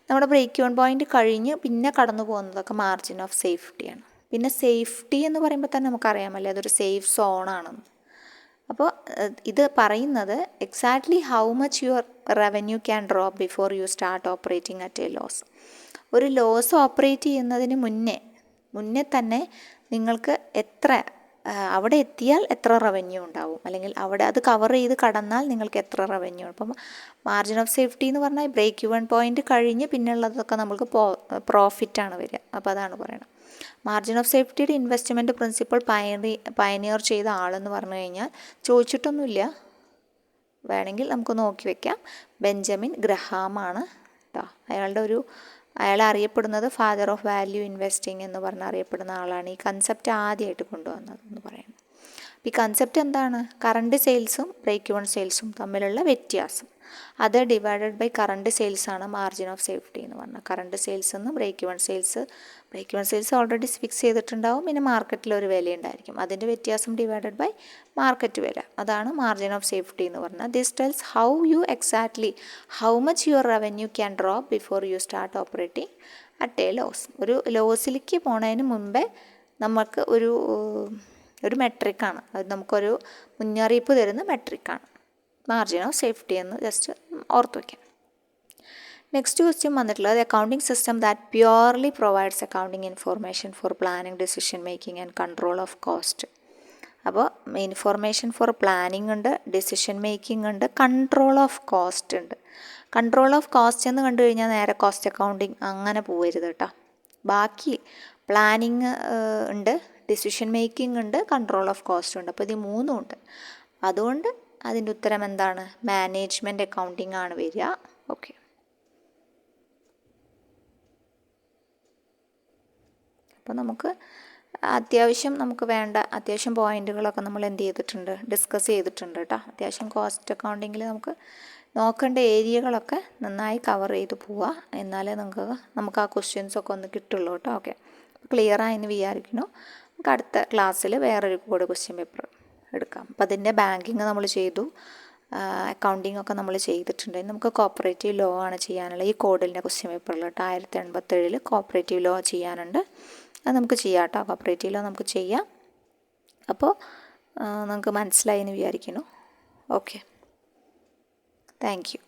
നമ്മുടെ ബ്രേക്ക് ഈവൻ പോയിൻ്റ് കഴിഞ്ഞ് പിന്നെ കടന്നു പോകുന്നതൊക്കെ മാർജിൻ ഓഫ് സേഫ്റ്റിയാണ്. പിന്നെ സേഫ്റ്റി എന്ന് പറയുമ്പോൾ തന്നെ നമുക്കറിയാമല്ലേ അതൊരു സേഫ് സോണാണെന്ന്. അപ്പോൾ ഇത് പറയുന്നത് exactly how much your revenue can drop before you start operating at a loss. ഒരു ലോസ് ഓപ്പറേറ്റ് ചെയ്യുന്നതിന് മുന്നേ തന്നെ നിങ്ങൾക്ക് അവിടെ എത്തിയാൽ എത്ര റവന്യൂ ഉണ്ടാവും, അല്ലെങ്കിൽ അവിടെ അത് കവർ ചെയ്ത് കടന്നാൽ നിങ്ങൾക്ക് എത്ര റവന്യൂ. അപ്പം മാർജിൻ ഓഫ് സേഫ്റ്റി എന്ന് പറഞ്ഞാൽ ബ്രേക്ക് ഈവൻ പോയിൻ്റ് കഴിഞ്ഞ് പിന്നെയുള്ളതൊക്കെ നമുക്ക് പ്രോഫിറ്റാണ് വരിക. അപ്പോൾ അതാണ് പറയണം. മാർജിൻ ഓഫ് സേഫ്റ്റിയുടെ ഇൻവെസ്റ്റ്മെൻറ്റ് പ്രിൻസിപ്പിൾ പയനിയർ ചെയ്ത ആളെന്ന് പറഞ്ഞു കഴിഞ്ഞാൽ ചോദിച്ചിട്ടൊന്നുമില്ല, വേണമെങ്കിൽ നമുക്ക് നോക്കി വയ്ക്കാം, ബെഞ്ചമിൻ ഗ്രഹാമാണ് കേട്ടോ. അയാൾ അറിയപ്പെടുന്നത് ഫാദർ ഓഫ് വാല്യൂ ഇൻവെസ്റ്റിംഗ് എന്ന് പറഞ്ഞ് അറിയപ്പെടുന്ന ആളാണ്. ഈ കൺസെപ്റ്റ് ആദ്യമായിട്ട് കൊണ്ടുവന്നത് എന്ന് പറയുന്നത്. ഈ കൺസെപ്റ്റ് എന്താണ്? കറണ്ട് സെയിൽസും ബ്രേക്ക് ഈവൻ സെയിൽസും തമ്മിലുള്ള വ്യത്യാസം, അത് ഡിവൈഡഡ് ബൈ കറണ്ട് സെയിൽസ് ആണ് മാർജിൻ ഓഫ് സേഫ്റ്റി എന്ന് പറഞ്ഞാൽ. കറണ്ട് സെയിൽസ് എന്ന് break even sales already fix ചെയ്തിട്ടുണ്ടാവും, പിന്നെ മാർക്കറ്റിൽ ഒരു വില ഉണ്ടായിരിക്കും, അതിൻ്റെ വ്യത്യാസം ഡിവൈഡഡ് ബൈ മാർക്കറ്റ് വില, അതാണ് മാർജിൻ ഓഫ് സേഫ്റ്റി എന്ന് പറഞ്ഞാൽ. This tells how much your revenue can drop before you start operating at a loss. ഒരു ലോസിലേക്ക് പോണതിന് മുമ്പേ നമുക്ക് ഒരു മെട്രിക്കാണ്, അത് നമുക്കൊരു മുന്നറിയിപ്പ് തരുന്ന മെട്രിക്കാണ് മാർജിൻ ഓഫ് സേഫ്റ്റി എന്ന് ജസ്റ്റ് ഓർത്ത് വയ്ക്കാം. നെക്സ്റ്റ് ക്വസ്റ്റ്യൻ വന്നിട്ടുള്ളത് accounting system that purely provides accounting information for planning, decision making and control of cost. അപ്പോൾ ഇൻഫോർമേഷൻ ഫോർ പ്ലാനിങ് ഉണ്ട്, ഡിസിഷൻ മേക്കിംഗ് ഉണ്ട്, കൺട്രോൾ ഓഫ് കോസ്റ്റ് ഉണ്ട്. കൺട്രോൾ ഓഫ് കോസ്റ്റ് എന്ന് കണ്ടു കഴിഞ്ഞാൽ നേരെ കോസ്റ്റ് അക്കൗണ്ടിങ് അങ്ങനെ പോകരുത് കേട്ടോ. ബാക്കി പ്ലാനിങ് ഉണ്ട്, ഡിസിഷൻ മേക്കിംഗ് ഉണ്ട്, കൺട്രോൾ ഓഫ് കോസ്റ്റ് ഉണ്ട്. അപ്പോൾ ഇത് മൂന്നും ഉണ്ട്. അതുകൊണ്ട് അതിൻ്റെ ഉത്തരം എന്താണ്? മാനേജ്മെൻറ്റ് അക്കൗണ്ടിങ് ആണ് വരിക. ഓക്കെ, അപ്പോൾ നമുക്ക് അത്യാവശ്യം പോയിന്റുകളൊക്കെ നമ്മൾ എന്ത് ചെയ്തിട്ടുണ്ട്, ഡിസ്കസ് ചെയ്തിട്ടുണ്ട് കേട്ടോ. അത്യാവശ്യം കോസ്റ്റ് അക്കൗണ്ടിങ്ങിൽ നമുക്ക് നോക്കേണ്ട ഏരിയകളൊക്കെ നന്നായി കവർ ചെയ്ത് പോവുക, എന്നാലേ നമുക്ക് ആ ക്വസ്റ്റ്യൻസൊക്കെ ഒന്ന് കിട്ടുള്ളൂ കേട്ടോ. ഓക്കെ, ക്ലിയർ ആയെന്ന് വിചാരിക്കുന്നു. നമുക്ക് അടുത്ത ക്ലാസ്സിൽ വേറൊരു കൂടെ ക്വസ്റ്റ്യൻ പേപ്പർ എടുക്കാം. അപ്പോൾ അതിൻ്റെ ബാങ്കിങ് നമ്മൾ ചെയ്തു, അക്കൗണ്ടിങ് ഒക്കെ നമ്മൾ ചെയ്തിട്ടുണ്ട്. നമുക്ക് കോപ്പറേറ്റീവ് ലോ ആണ് ചെയ്യാനുള്ളത്. ഈ കോഡിൻ്റെ ക്വസ്റ്റ്യൻ പേപ്പറിൽ കേട്ടോ 1087 കോപ്പറേറ്റീവ് ലോ ചെയ്യാനുണ്ട്. അത് നമുക്ക് ചെയ്യാം കേട്ടോ, കോപ്പറേറ്റീവ് ലോ നമുക്ക് ചെയ്യാം. അപ്പോൾ നമുക്ക് മനസ്സിലായി എന്ന് വിചാരിക്കുന്നു. Okay, thank you.